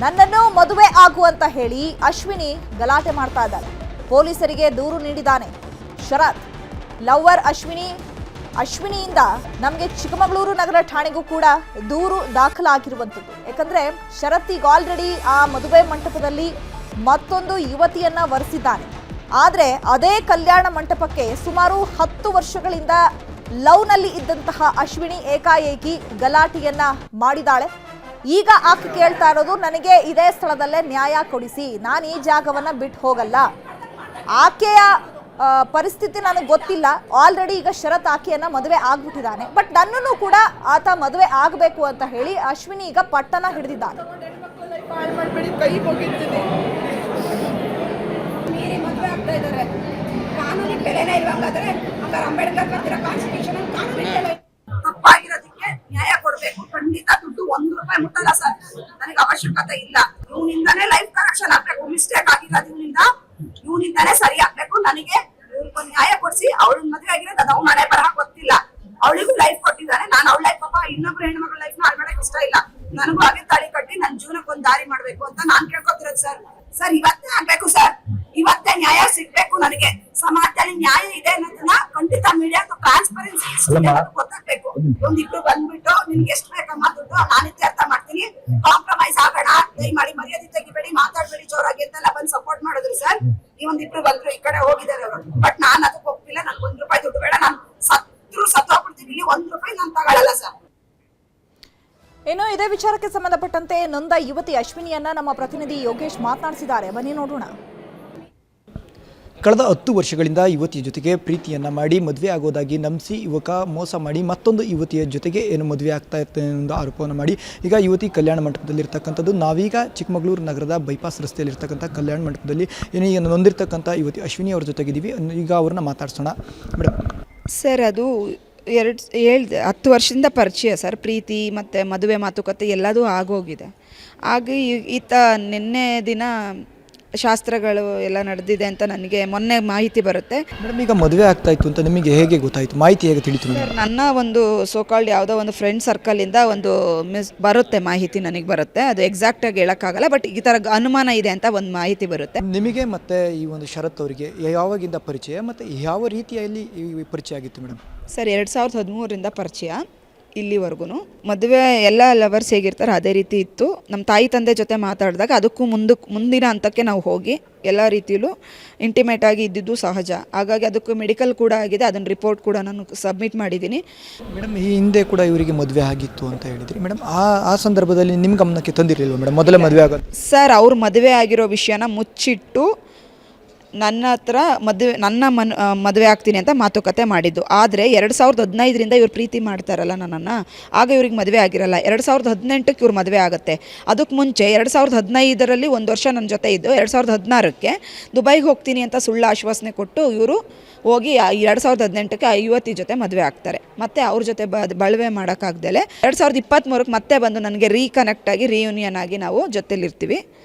ನನ್ನನ್ನು ಮದುವೆ ಆಗು ಅಂತ ಹೇಳಿ ಅಶ್ವಿನಿ ಗಲಾಟೆ ಮಾಡ್ತಾ ಇದ್ದಾಳೆ. ಪೊಲೀಸರಿಗೆ ದೂರು ನೀಡಿದ್ದಾನೆ ಶರತ್. ಲವ್ವರ್ ಅಶ್ವಿನಿಯಿಂದ ನಮಗೆ ಚಿಕ್ಕಮಗಳೂರು ನಗರ ಠಾಣೆಗೂ ಕೂಡ ದೂರು ದಾಖಲಾಗಿರುವಂಥದ್ದು. ಯಾಕಂದ್ರೆ ಶರತ್ ಈಗ ಆಲ್ರೆಡಿ ಆ ಮದುವೆ ಮಂಟಪದಲ್ಲಿ ಮತ್ತೊಂದು ಯುವತಿಯನ್ನ ವರಿಸಿದ್ದಾನೆ. ಆದ್ರೆ ಅದೇ ಕಲ್ಯಾಣ ಮಂಟಪಕ್ಕೆ ಸುಮಾರು 10 ವರ್ಷಗಳಿಂದ ಲವ್ನಲ್ಲಿ ಇದ್ದಂತಹ ಅಶ್ವಿನಿ ಏಕಾಏಕಿ ಗಲಾಟೆಯನ್ನ ಮಾಡಿದಾಳೆ. ಈಗ ಆಕೆ ಕೇಳ್ತಾ ಇರೋದು, ನನಗೆ ಇದೇ ಸ್ಥಳದಲ್ಲೇ ನ್ಯಾಯ ಕೊಡಿಸಿ, ನಾನು ಈ ಜಾಗವನ್ನ ಬಿಟ್ಟು ಹೋಗಲ್ಲ. ಆಕೆಯ ಪರಿಸ್ಥಿತಿ ನನಗೆ ಗೊತ್ತಿಲ್ಲ. ಆಲ್ರೆಡಿ ಈಗ ಶರತ್ ಆಕೆಯನ್ನ ಮದುವೆ ಆಗ್ಬಿಟ್ಟಿದ್ದಾನೆ, ಬಟ್ ನನ್ನನ್ನು ಕೂಡ ಆತ ಮದುವೆ ಆಗಬೇಕು ಅಂತ ಹೇಳಿ ಅಶ್ವಿನಿ ಈಗ ಪಟ್ಟನ ಹಿಡಿದಿದ್ದಾನೆ. ತಪ್ಪಾಗಿರೋದಕ್ಕೆ ನ್ಯಾಯ ಕೊಡ್ಬೇಕು. ಖಂಡಿತ ದುಡ್ಡು 1 ರೂಪಾಯಿ ಮುಟ್ಟಲ್ಲ ಸರ್, ನನಗೆ ಅವಶ್ಯಕತೆ ಇಲ್ಲ. ಇವನಿಂದಾನೇ ಲೈಫ್ ಕರೆಕ್ಷನ್ ಆಗ್ಬೇಕು. ಮಿಸ್ಟೇಕ್ ಆಗಿಲ್ಲ, ಇವನಿಂದಾನೇ ಸರಿ ಆಗ್ಬೇಕು. ನನಗೆ ನ್ಯಾಯ ಕೊಡಿಸಿ. ಅವಳ ಮದುವೆ ಆಗಿರೋದು ಅದು ಮನೆ ಬರಹ ಗೊತ್ತಿಲ್ಲ. ಅವಳಿಗೂ ಲೈಫ್ ಕೊಟ್ಟಿದ್ದಾನೆ. ನಾನು ಅವಳ ಲೈಫ್ ಪಾಪ ಇನ್ನೊಬ್ರು ಹೆಣ್ಮಗಳ ಲೈಫ್ ನ ಹಾಳ್ಮಾಡಕ್ ಇಷ್ಟ ಇಲ್ಲ. ನನಗೂ ಹಾಗೆ ತಾಳಿ ಕಟ್ಟಿ ನನ್ನ ಜೀವನಕ್ಕೆ ಒಂದು ದಾರಿ ಮಾಡ್ಬೇಕು ಅಂತ ನಾನ್ ಕೇಳ್ಕೊತಿರೋದು ಸರ್. ಸರ್ ಇವತ್ತೇ ಆಗ್ಬೇಕು ಸರ್, ಇವತ್ತೇ ನ್ಯಾಯ ಸಿಗ್ಬೇಕು. ನನಗೆ ಸಮಾಜದಲ್ಲಿ ನ್ಯಾಯ ಇದೆ ಅನ್ನೋದನ್ನ ಖಂಡಿತ ಮೀಡಿಯಾ ಟ್ರಾನ್ಸ್ಪರೆನ್ಸಿ ಗೊತ್ತಾಗ್ಬೇಕು. ಒಂದಿಬ್ರು ಬಂದ್ಬಿಟ್ಟು ನಿಮ್ಗೆ ಎಷ್ಟು ಬೇಕಮ್ಮ ದುಡ್ಡು ನಾನು ಇತ್ಯರ್ಥ ಮಾಡ್ತೀನಿ, ಕಾಂಪ್ರಮೈಸ್ ಆಗೋಣ, ದಯಮಾಡಿ ಮರ್ಯಾದೆ ತೆಗಿಬೇಡಿ, ಮಾತಾಡ ಸರ್. ನೀವೊಂದಿಬ್ರು ಬಂದ್ರು ಈ ಕಡೆ ಹೋಗಿದ್ದಾರೆ ಅವರು, ಬಟ್ ನಾನು ಅದಕ್ಕೆ ಒಪ್ಪಿಲ್ಲ. ನನ್ಗೆ ₹1 ದುಡ್ಡು ಬೇಡ, ನಾನು ಸತ್ತೋಗ್ಬಿಡ್ತೀನಿ, ₹1 ನಾನು ತಗೊಳ್ಳಲ್ಲ ಸರ್. ಇನ್ನು ಇದೇ ವಿಚಾರಕ್ಕೆ ಸಂಬಂಧಪಟ್ಟಂತೆ ನೊಂದ ಯುವತಿ ಅಶ್ವಿನಿಯನ್ನ ನಮ್ಮ ಪ್ರತಿನಿಧಿ ಯೋಗೇಶ್ ಮಾತನಾಡಿಸಿದ್ದಾರೆ. ಬನ್ನಿ ನೋಡೋಣ. ಕಳೆದ 10 ವರ್ಷಗಳಿಂದ ಯುವತಿಯ ಜೊತೆಗೆ ಪ್ರೀತಿಯನ್ನು ಮಾಡಿ ಮದುವೆ ಆಗೋದಾಗಿ ನಂಬಿಸಿ ಯುವಕ ಮೋಸ ಮಾಡಿ ಮತ್ತೊಂದು ಯುವತಿಯ ಜೊತೆಗೆ ಏನು ಮದುವೆ ಆಗ್ತಾ ಇರುತ್ತೆ ಅನ್ನೋ ಆರೋಪವನ್ನು ಮಾಡಿ ಈಗ ಯುವತಿ ಕಲ್ಯಾಣ ಮಂಟಪದಲ್ಲಿರ್ತಕ್ಕಂಥದ್ದು. ನಾವೀಗ ಚಿಕ್ಕಮಗಳೂರು ನಗರದ ಬೈಪಾಸ್ ರಸ್ತೆಯಲ್ಲಿರ್ತಕ್ಕಂಥ ಕಲ್ಯಾಣ ಮಂಟಪದಲ್ಲಿ ಏನು ಈಗ ನೊಂದಿರ್ತಕ್ಕಂಥ ಯುವತಿ ಅಶ್ವಿನಿ ಅವ್ರ ಜೊತೆಗಿದ್ದೀವಿ. ಈಗ ಅವ್ರನ್ನ ಮಾತಾಡ್ಸೋಣ. ಮೇಡಮ್ ಸರ್, ಅದು 10 ವರ್ಷದಿಂದ ಪರಿಚಯ ಸರ್. ಪ್ರೀತಿ ಮತ್ತು ಮದುವೆ ಮಾತುಕತೆ ಎಲ್ಲದೂ ಆಗೋಗಿದೆ. ಆಗ ಈತ ನಿನ್ನೆ ದಿನ ಶಾಸ್ತ್ರಗಳು ಎಲ್ಲ ನಡೆದಿದೆ ಅಂತ ನನಗೆ ಮೊನ್ನೆ ಮಾಹಿತಿ ಬರುತ್ತೆ. ಮೇಡಮ್, ಈಗ ಮದುವೆ ಆಗ್ತಾ ಇತ್ತು ಅಂತ ನಿಮಗೆ ಹೇಗೆ ಗೊತ್ತಾಯಿತು? ಮಾಹಿತಿ ಹೇಗೆ ತಿಳಿತು ಮೇಡಮ್? ನನ್ನ ಒಂದು ಸೋಕಾಲ್ಡ್ ಯಾವುದೋ ಒಂದು ಫ್ರೆಂಡ್ ಸರ್ಕಲಿಂದ ಒಂದು ಬರುತ್ತೆ ಮಾಹಿತಿ, ನನಗೆ ಬರುತ್ತೆ. ಅದು ಎಕ್ಸಾಕ್ಟಾಗಿ ಹೇಳೋಕ್ಕಾಗಲ್ಲ, ಬಟ್ ಈ ಥರ ಅನುಮಾನ ಇದೆ ಅಂತ ಒಂದು ಮಾಹಿತಿ ಬರುತ್ತೆ. ನಿಮಗೆ ಮತ್ತು ಈ ಒಂದು ಶರತ್ ಅವರಿಗೆ ಯಾವಾಗಿಂದ ಪರಿಚಯ ಮತ್ತು ಯಾವ ರೀತಿಯಲ್ಲಿ ಈ ಪರಿಚಯ ಆಗಿತ್ತು ಮೇಡಮ್? ಸರ್, 2013ರಿಂದ ಪರಿಚಯ ಇಲ್ಲಿವರೆಗೂ. ಮದುವೆ ಎಲ್ಲ ಲವರ್ಸ್ ಹೇಗಿರ್ತಾರೆ ಅದೇ ರೀತಿ ಇತ್ತು. ನಮ್ಮ ತಾಯಿ ತಂದೆ ಜೊತೆ ಮಾತಾಡಿದಾಗ ಅದಕ್ಕೂ ಮುಂದಿನ ಹಂತಕ್ಕೆ ನಾವು ಹೋಗಿ ಎಲ್ಲ ರೀತಿಯಲ್ಲೂ ಇಂಟಿಮೇಟ್ ಆಗಿ ಇದ್ದಿದ್ದು ಸಹಜ. ಹಾಗಾಗಿ ಅದಕ್ಕೂ ಮೆಡಿಕಲ್ ಕೂಡ ಆಗಿದೆ, ಅದನ್ನು ರಿಪೋರ್ಟ್ ಕೂಡ ನಾನು ಸಬ್ಮಿಟ್ ಮಾಡಿದ್ದೀನಿ. ಮೇಡಮ್, ಈ ಹಿಂದೆ ಕೂಡ ಇವರಿಗೆ ಮದುವೆ ಆಗಿತ್ತು ಅಂತ ಹೇಳಿದ್ರಿ ಮೇಡಮ್. ಆ ಸಂದರ್ಭದಲ್ಲಿ ನಿಮ್ಮ ಗಮನಕ್ಕೆ ತಂದಿರಲಿಲ್ವ ಮೇಡಮ್ ಮೊದಲೇ ಮದುವೆ ಆಗೋದು? ಸರ್, ಅವ್ರು ಮದುವೆ ಆಗಿರೋ ವಿಷಯನ ಮುಚ್ಚಿಟ್ಟು ನನ್ನ ಹತ್ರ ಮದುವೆ ಆಗ್ತೀನಿ ಅಂತ ಮಾತುಕತೆ ಮಾಡಿದ್ದು. ಆದರೆ 2015ರಿಂದ ಇವ್ರು ಪ್ರೀತಿ ಮಾಡ್ತಾರಲ್ಲ ನನ್ನನ್ನು, ಆಗ ಇವ್ರಿಗೆ ಮದುವೆ ಆಗಿರಲ್ಲ. 2018ಕ್ಕೆ ಇವ್ರು ಮದುವೆ ಆಗುತ್ತೆ. ಅದಕ್ಕೆ ಮುಂಚೆ 2015ರಲ್ಲಿ 1 ವರ್ಷ ನನ್ನ ಜೊತೆ ಇದ್ದು 2016ಕ್ಕೆ ದುಬೈಗೆ ಹೋಗ್ತೀನಿ ಅಂತ ಸುಳ್ಳು ಆಶ್ವಾಸನೆ ಕೊಟ್ಟು ಇವರು ಹೋಗಿ 2018ಕ್ಕೆ ಯುವತಿ ಜೊತೆ ಮದುವೆ ಆಗ್ತಾರೆ. ಮತ್ತು ಅವ್ರ ಜೊತೆ ಬಳುವೆ ಮಾಡೋಕ್ಕಾಗ್ದಲೆ 2023ಕ್ಕೆ ಮತ್ತೆ ಬಂದು ನನಗೆ ರೀಕನೆಕ್ಟ್ ಆಗಿ ರಿಯೂನಿಯನ್ ಆಗಿ ನಾವು ಜೊತೆಲಿರ್ತೀವಿ.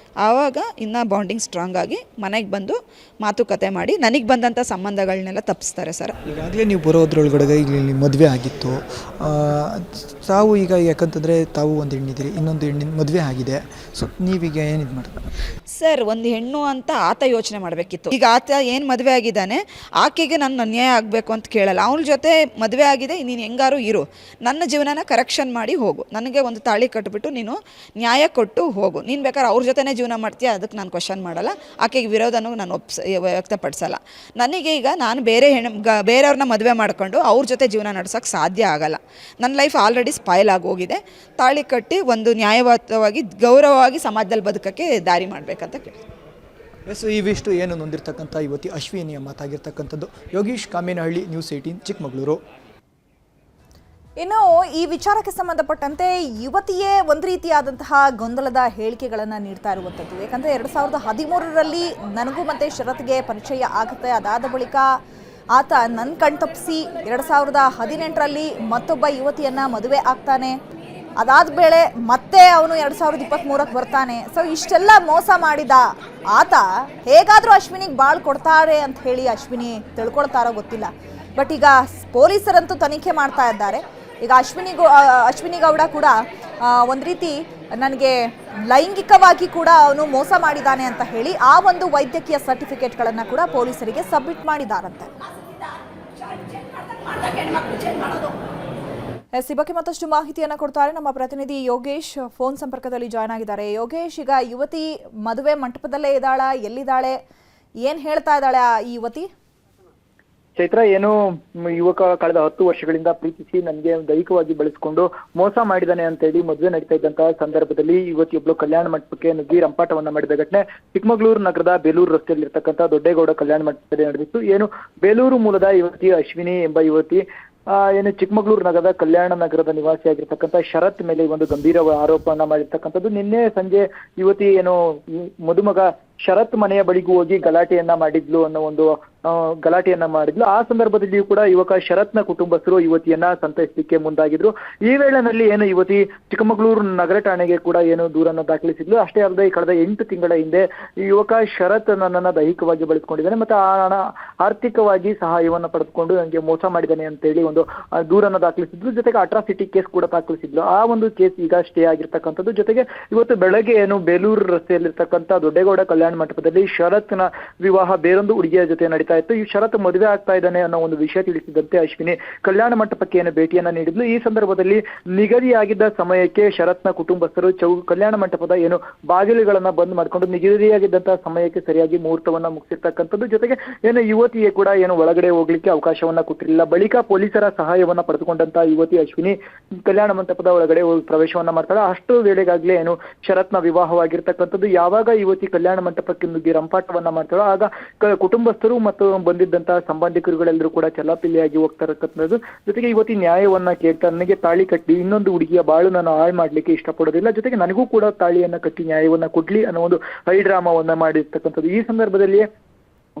ಆವಾಗ ಇನ್ನೂ ಬಾಂಡಿಂಗ್ ಸ್ಟ್ರಾಂಗ್ ಆಗಿ ಮನೆಗೆ ಬಂದು ಮಾತುಕತೆ ಮಾಡಿ ನನಗೆ ಬಂದಂಥ ಸಂಬಂಧಗಳನ್ನೆಲ್ಲ ತಪ್ಪಿಸ್ತಾರೆ ಸರ್. ಈಗಾಗಲೇ ನೀವು ಬರೋದ್ರೊಳಗಡೆ ಇಲ್ಲಿ ಮದುವೆ ಆಗಿತ್ತು. ತಾವು ಈಗ ಯಾಕಂತಂದರೆ ತಾವು ಒಂದು ಹೆಣ್ಣಿದ್ದೀರಿ, ಇನ್ನೊಂದು ಹೆಣ್ಣಿನ ಮದುವೆ ಆಗಿದೆ. ಸೊ ನೀವೀಗ ಏನಿದು ಮಾಡ್ತಾರೆ ಸರ್? ಒಂದು ಹೆಣ್ಣು ಅಂತ ಆತ ಯೋಚನೆ ಮಾಡಬೇಕಿತ್ತು. ಈಗ ಆತ ಏನು ಮದುವೆ ಆಗಿದ್ದಾನೆ, ಆಕೆಗೆ ನನ್ನ ಅನ್ಯಾಯ ಆಗಬೇಕು ಅಂತ ಕೇಳಲ್ಲ. ಅವಳ ಜೊತೆ ಮದುವೆ ಆಗಿದೆ, ನೀನು ಹೆಂಗಾರು ಇರು, ನನ್ನ ಜೀವನನ ಕರೆಕ್ಷನ್ ಮಾಡಿ ಹೋಗು, ನನಗೆ ಒಂದು ತಾಳಿ ಕಟ್ಟಿಬಿಟ್ಟು ನೀನು ನ್ಯಾಯ ಕೊಟ್ಟು ಹೋಗು. ನೀನು ಬೇಕಾದ್ರೆ ಅವ್ರ ಜೊತೆನೇ ಜೀವನ ಮಾಡ್ತೀಯ, ಅದಕ್ಕೆ ನಾನು ಕ್ವಶನ್ ಮಾಡಲ್ಲ. ಆಕೆಗೆ ವಿರೋಧನೂ ನಾನು ವ್ಯಕ್ತಪಡಿಸಲ್ಲ. ನನಗೆ ಈಗ ನಾನು ಬೇರೆಯವ್ರನ್ನ ಮದುವೆ ಮಾಡ್ಕೊಂಡು ಅವ್ರ ಜೊತೆ ಜೀವನ ನಡೆಸೋಕ್ಕೆ ಸಾಧ್ಯ ಆಗಲ್ಲ. ನನ್ನ ಲೈಫ್ ಆಲ್ರೆಡಿ ಸ್ಪಾಯ್ಲ್ ಆಗೋಗಿದೆ. ತಾಳಿ ಕಟ್ಟಿ ಒಂದು ನ್ಯಾಯಯುತವಾಗಿ ಗೌರವವಾಗಿ ಸಮಾಜದಲ್ಲಿ ಬದುಕೋಕ್ಕೆ ದಾರಿ ಮಾಡಬೇಕಂತ ಕೇಳ್ತೀನಿ. ಎಸ್, ಇವಿಷ್ಟು ಏನು ನೊಂದಿರ್ತಕ್ಕಂಥ ಯುವತಿ ಅಶ್ವಿನಿಯ ಮಾತಾಗಿರ್ತಕ್ಕಂಥದ್ದು. ಯೋಗೀಶ್ ಕಾಮೇನಹಳ್ಳಿ, ನ್ಯೂಸ್ 18 ಚಿಕ್ಕಮಗಳೂರು. ಇನ್ನು ಈ ವಿಚಾರಕ್ಕೆ ಸಂಬಂಧಪಟ್ಟಂತೆ ಯುವತಿಯೇ ಒಂದು ರೀತಿಯಾದಂತಹ ಗೊಂದಲದ ಹೇಳಿಕೆಗಳನ್ನು ನೀಡ್ತಾ ಇರುವಂಥದ್ದು. ಯಾಕಂದರೆ 2013ರಲ್ಲಿ ನನಗೂ ಮತ್ತು ಶರತ್ಗೆ ಪರಿಚಯ ಆಗುತ್ತೆ. ಅದಾದ ಬಳಿಕ ಆತ ನನ್ನ ಕಣ್ತಪ್ಪಿಸಿ 2018ರಲ್ಲಿ ಮತ್ತೊಬ್ಬ ಯುವತಿಯನ್ನು ಮದುವೆ ಆಗ್ತಾನೆ. ಅದಾದ ವೇಳೆ ಮತ್ತೆ ಅವನು 2023ಕ್ಕೆ ಬರ್ತಾನೆ. ಸೊ ಇಷ್ಟೆಲ್ಲ ಮೋಸ ಮಾಡಿದ ಆತ ಹೇಗಾದರೂ ಅಶ್ವಿನಿಗೆ ಬಾಳ್ ಕೊಡ್ತಾರೆ ಅಂತ ಹೇಳಿ ಅಶ್ವಿನಿ ತಿಳ್ಕೊಳ್ತಾರೋ ಗೊತ್ತಿಲ್ಲ. ಬಟ್ ಈಗ ಪೊಲೀಸರಂತೂ ತನಿಖೆ ಮಾಡ್ತಾ ಇದ್ದಾರೆ. ಈಗ ಅಶ್ವಿನಿ ಗೌಡ ಕೂಡ ಒಂದು ರೀತಿ ನನಗೆ ಲೈಂಗಿಕವಾಗಿ ಕೂಡ ಅವನು ಮೋಸ ಮಾಡಿದ್ದಾನೆ ಅಂತ ಹೇಳಿ ಆ ಒಂದು ವೈದ್ಯಕೀಯ ಸರ್ಟಿಫಿಕೇಟ್ಗಳನ್ನು ಕೂಡ ಪೊಲೀಸರಿಗೆ ಸಬ್ಮಿಟ್ ಮಾಡಿದ್ದಾರಂತೆ. ಈ ಬಗ್ಗೆ ಮತ್ತಷ್ಟು ಮಾಹಿತಿಯನ್ನು ಕೊಡ್ತಾರೆ ನಮ್ಮ ಪ್ರತಿನಿಧಿ ಯೋಗೇಶ್. ಫೋನ್ ಸಂಪರ್ಕದಲ್ಲಿ ಜಾಯ್ನ್ ಆಗಿದ್ದಾರೆ. ಯೋಗೇಶ್, ಈಗ ಯುವತಿ ಮದುವೆ ಮಂಟಪದಲ್ಲೇ ಇದ್ದಾಳ, ಎಲ್ಲಿದ್ದಾಳೆ, ಏನು ಹೇಳ್ತಾ ಇದ್ದಾಳೆ ಈ ಯುವತಿ? ಚೈತ್ರ, ಏನು ಯುವಕ ಕಳೆದ 10 ವರ್ಷಗಳಿಂದ ಪ್ರೀತಿಸಿ ನನಗೆ ದೈಹಿಕವಾಗಿ ಬಳಸಿಕೊಂಡು ಮೋಸ ಮಾಡಿದಾನೆ ಅಂತ ಹೇಳಿ ಮದುವೆ ನಡೀತಾ ಇದ್ದಂತಹ ಸಂದರ್ಭದಲ್ಲಿ ಯುವತಿಯೊಬ್ಬಳು ಕಲ್ಯಾಣ ಮಂಟಪಕ್ಕೆ ನುಗ್ಗಿ ರಂಪಾಟವನ್ನ ಮಾಡಿದ ಘಟನೆ ಚಿಕ್ಕಮಗಳೂರು ನಗರದ ಬೇಲೂರು ರಸ್ತೆಯಲ್ಲಿರ್ತಕ್ಕಂಥ ದೊಡ್ಡೇಗೌಡ ಕಲ್ಯಾಣ ಮಂಟಪದಲ್ಲಿ ನಡೆದಿತ್ತು. ಏನು ಬೇಲೂರು ಮೂಲದ ಯುವತಿ ಅಶ್ವಿನಿ ಎಂಬ ಯುವತಿ ಏನು ಚಿಕ್ಕಮಗಳೂರು ನಗರದ ಕಲ್ಯಾಣ ನಗರದ ನಿವಾಸಿಯಾಗಿರ್ತಕ್ಕಂಥ ಶರತ್ ಮೇಲೆ ಒಂದು ಗಂಭೀರ ಆರೋಪವನ್ನ ಮಾಡಿರ್ತಕ್ಕಂಥದ್ದು. ನಿನ್ನೆ ಸಂಜೆ ಯುವತಿ ಏನು ಮದುಮಗ ಶರತ್ ಮನೆಯ ಬಳಿಗೂ ಹೋಗಿ ಗಲಾಟೆಯನ್ನ ಮಾಡಿದ್ಲು ಅನ್ನೋ ಒಂದು ಗಲಾಟೆಯನ್ನ ಮಾಡಿದ್ಲು. ಆ ಸಂದರ್ಭದಲ್ಲಿಯೂ ಕೂಡ ಯುವಕ ಶರತ್ನ ಕುಟುಂಬಸ್ಥರು ಯುವತಿಯನ್ನ ಸಂತೈಸಲಿಕ್ಕೆ ಮುಂದಾಗಿದ್ರು. ಈ ವೇಳೆನಲ್ಲಿ ಏನು ಯುವತಿ ಚಿಕ್ಕಮಗಳೂರು ನಗರ ಠಾಣೆಗೆ ಕೂಡ ಏನು ದೂರನ್ನು ದಾಖಲಿಸಿದ್ಲು. ಅಷ್ಟೇ ಅಲ್ಲದೆ ಕಳೆದ 8 ತಿಂಗಳ ಹಿಂದೆ ಯುವಕ ಶರತ್ ನನ್ನನ್ನ ದೈಹಿಕವಾಗಿ ಬಳಸಿಕೊಂಡಿದ್ದಾನೆ ಮತ್ತೆ ಆರ್ಥಿಕವಾಗಿ ಸಹಾಯವನ್ನು ಪಡೆದುಕೊಂಡು ನನಗೆ ಮೋಸ ಮಾಡಿದ್ದಾನೆ ಅಂತ ಹೇಳಿ ಒಂದು ದೂರನ್ನು ದಾಖಲಿಸಿದ್ಲು. ಜೊತೆಗೆ ಅಟ್ರಾಸಿಟಿ ಕೇಸ್ ಕೂಡ ದಾಖಲಿಸಿದ್ಲು. ಆ ಒಂದು ಕೇಸ್ ಈಗ ಸ್ಟೇ ಆಗಿರ್ತಕ್ಕಂಥದ್ದು. ಜೊತೆಗೆ ಇವತ್ತು ಬೆಳಗ್ಗೆ ಏನು ಬೇಲೂರು ರಸ್ತೆಯಲ್ಲಿರ್ತಕ್ಕಂಥ ದೊಡ್ಡೇಗೌಡ ಕಲ್ಯಾಣ ಮಂಟಪದಲ್ಲಿ ಶರತ್ನ ವಿವಾಹ ಬೇರೊಂದು ಹುಡುಗಿಯ ಜೊತೆ ನಡೀತಾ ಇತ್ತು. ಈ ಶರತ್ ಮದುವೆ ಆಗ್ತಾ ಇದ್ದಾನೆ ಅನ್ನೋ ಒಂದು ವಿಷಯ ತಿಳಿಸಿದಂತೆ ಅಶ್ವಿನಿ ಕಲ್ಯಾಣ ಮಂಟಪಕ್ಕೆ ಏನು ಭೇಟಿಯನ್ನ ನೀಡಿದ್ಲು. ಈ ಸಂದರ್ಭದಲ್ಲಿ ನಿಗದಿಯಾಗಿದ್ದ ಸಮಯಕ್ಕೆ ಶರತ್ನ ಕುಟುಂಬಸ್ಥರು ಕಲ್ಯಾಣ ಮಂಟಪದ ಏನು ಬಾಗಿಲುಗಳನ್ನ ಬಂದ್ ಮಾಡ್ಕೊಂಡು ನಿಗದಿಯಾಗಿದ್ದಂತಹ ಸಮಯಕ್ಕೆ ಸರಿಯಾಗಿ ಮುಹೂರ್ತವನ್ನ ಮುಗಿಸಿರ್ತಕ್ಕಂಥದ್ದು. ಜೊತೆಗೆ ಏನು ಯುವತಿಗೆ ಕೂಡ ಏನು ಒಳಗಡೆ ಹೋಗ್ಲಿಕ್ಕೆ ಅವಕಾಶವನ್ನ ಕೊಟ್ಟಿರಲಿಲ್ಲ. ಬಳಿಕ ಪೊಲೀಸರ ಸಹಾಯವನ್ನ ಪಡೆದುಕೊಂಡಂತಹ ಯುವತಿ ಅಶ್ವಿನಿ ಕಲ್ಯಾಣ ಮಂಟಪದ ಒಳಗಡೆ ಪ್ರವೇಶವನ್ನ ಮಾಡ್ತಾಳೆ. ಅಷ್ಟು ವೇಳೆಗಾಗ್ಲೇ ಏನು ಶರತ್ನ ವಿವಾಹವಾಗಿರ್ತಕ್ಕಂಥದ್ದು. ಯಾವಾಗ ಯುವತಿ ಕಲ್ಯಾಣ ಮಂಟಪಕ್ಕೆ ನುಗ್ಗಿ ರಂಪಾಟವನ್ನ ಮಾಡ್ತಾಳೋ ಆಗ ಕುಟುಂಬಸ್ಥರು ಮತ್ತು ಬಂದಿದ್ದಂತಹ ಸಂಬಂಧಿಕರುಗಳೆಲ್ಲರೂ ಕೂಡ ಚಲಾಪಿಲ್ಲಿಯಾಗಿ ಹೋಗ್ತಾ ಇರತಕ್ಕಂಥದ್ದು. ಜೊತೆಗೆ ಯುವತಿ ನ್ಯಾಯವನ್ನ ಕೇಳ್ತಾ ನನಗೆ ತಾಳಿ ಕಟ್ಟಿ ಇನ್ನೊಂದು ಹುಡುಗಿಯ ಬಾಳು ನಾನು ಹಾಳು ಮಾಡ್ಲಿಕ್ಕೆ ಇಷ್ಟಪಡೋದಿಲ್ಲ, ಜೊತೆಗೆ ನನಗೂ ಕೂಡ ತಾಳಿಯನ್ನ ಕಟ್ಟಿ ನ್ಯಾಯವನ್ನ ಕೊಡ್ಲಿ ಅನ್ನೋ ಒಂದು ಹೈಡ್ರಾಮಾವನ್ನ ಮಾಡಿರ್ತಕ್ಕಂಥದ್ದು. ಈ ಸಂದರ್ಭದಲ್ಲಿ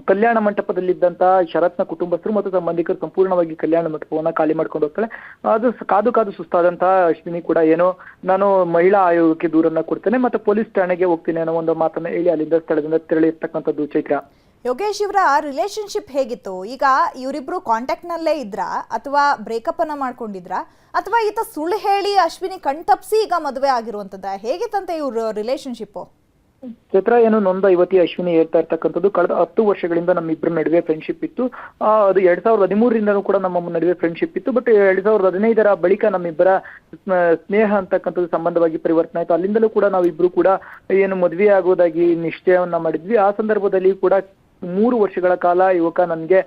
ಕಲ್ಯಾಣ ಮಂಟಪದಲ್ಲಿದ್ದಂತಹ ಶರತ್ನ ಕುಟುಂಬಸ್ಥರು ಮತ್ತು ಸಂಬಂಧಿಕರು ಸಂಪೂರ್ಣವಾಗಿ ಕಲ್ಯಾಣ ಮಂಟಪವನ್ನ ಖಾಲಿ ಮಾಡ್ಕೊಂಡು ಹೋಗ್ತಾಳೆ. ಅದು ಕಾದು ಸುಸ್ತಾದಂತಹ ಅಶ್ವಿನಿ ಕೂಡ ಏನೋ ನಾನು ಮಹಿಳಾ ಆಯೋಗಕ್ಕೆ ದೂರನ್ನ ಕೊಡ್ತೇನೆ ಮತ್ತೆ ಪೊಲೀಸ್ ಠಾಣೆಗೆ ಹೋಗ್ತೀನಿ ಅನ್ನೋ ಒಂದು ಮಾತನ್ನ ಹೇಳಿ ಅಲ್ಲಿಂದ ಸ್ಥಳದಿಂದ ತೆರಳಿರ್ತಕ್ಕಂಥದ್ದು. ಚೈತ್ರ, ಯೋಗೇಶ್ ಇವರ ರಿಲೇಶನ್ಶಿಪ್ ಹೇಗಿತ್ತು? ಈಗ ಇವರಿಬ್ರು ಕಾಂಟ್ಯಾಕ್ಟ್ ನಲ್ಲೇ ಇದ್ರಾ ಅಥವಾ ಬ್ರೇಕಪ್ ಅನ್ನ ಮಾಡ್ಕೊಂಡಿದ್ರಾ ಅಥವಾ ಈತ ಸುಳ್ಳು ಹೇಳಿ ಅಶ್ವಿನಿ ಕಣ್ತಪ್ಸಿ ಈಗ ಮದುವೆ ಆಗಿರುವಂತದ್ದ? ಹೇಗಿತ್ತಂತೆ ಇವ್ರ ರಿಲೇಶನ್ಶಿಪ್? ಚಿತ್ರ ಏನು ನೊಂದ ಯುವತಿ ಅಶ್ವಿನಿ ಹೇಳ್ತಾ ಇರ್ತಕ್ಕಂಥದ್ದು ಕಳೆದ 10 ವರ್ಷಗಳಿಂದ ನಮ್ಮಿಬ್ಬರ ನಡುವೆ ಫ್ರೆಂಡ್ಶಿಪ್ ಇತ್ತು. ಅದು 2013ರಿಂದನೂ ಕೂಡ ನಮ್ಮ ನಡುವೆ ಫ್ರೆಂಡ್ಶಿಪ್ ಇತ್ತು. ಬಟ್ 2015ರ ಬಳಿಕ ನಮ್ಮಿಬ್ಬರ ಸ್ನೇಹ ಅಂತಕ್ಕಂಥದ್ದು ಸಂಬಂಧವಾಗಿ ಪರಿವರ್ತನೆ ಆಯ್ತು. ಅಲ್ಲಿಂದಲೂ ಕೂಡ ನಾವಿಬ್ರು ಕೂಡ ಏನು ಮದುವೆ ಆಗೋದಾಗಿ ನಿಶ್ಚಯವನ್ನ ಮಾಡಿದ್ವಿ. ಆ ಸಂದರ್ಭದಲ್ಲಿ ಕೂಡ 3 ವರ್ಷಗಳ ಕಾಲ ಯುವಕ ನನ್ಗೆ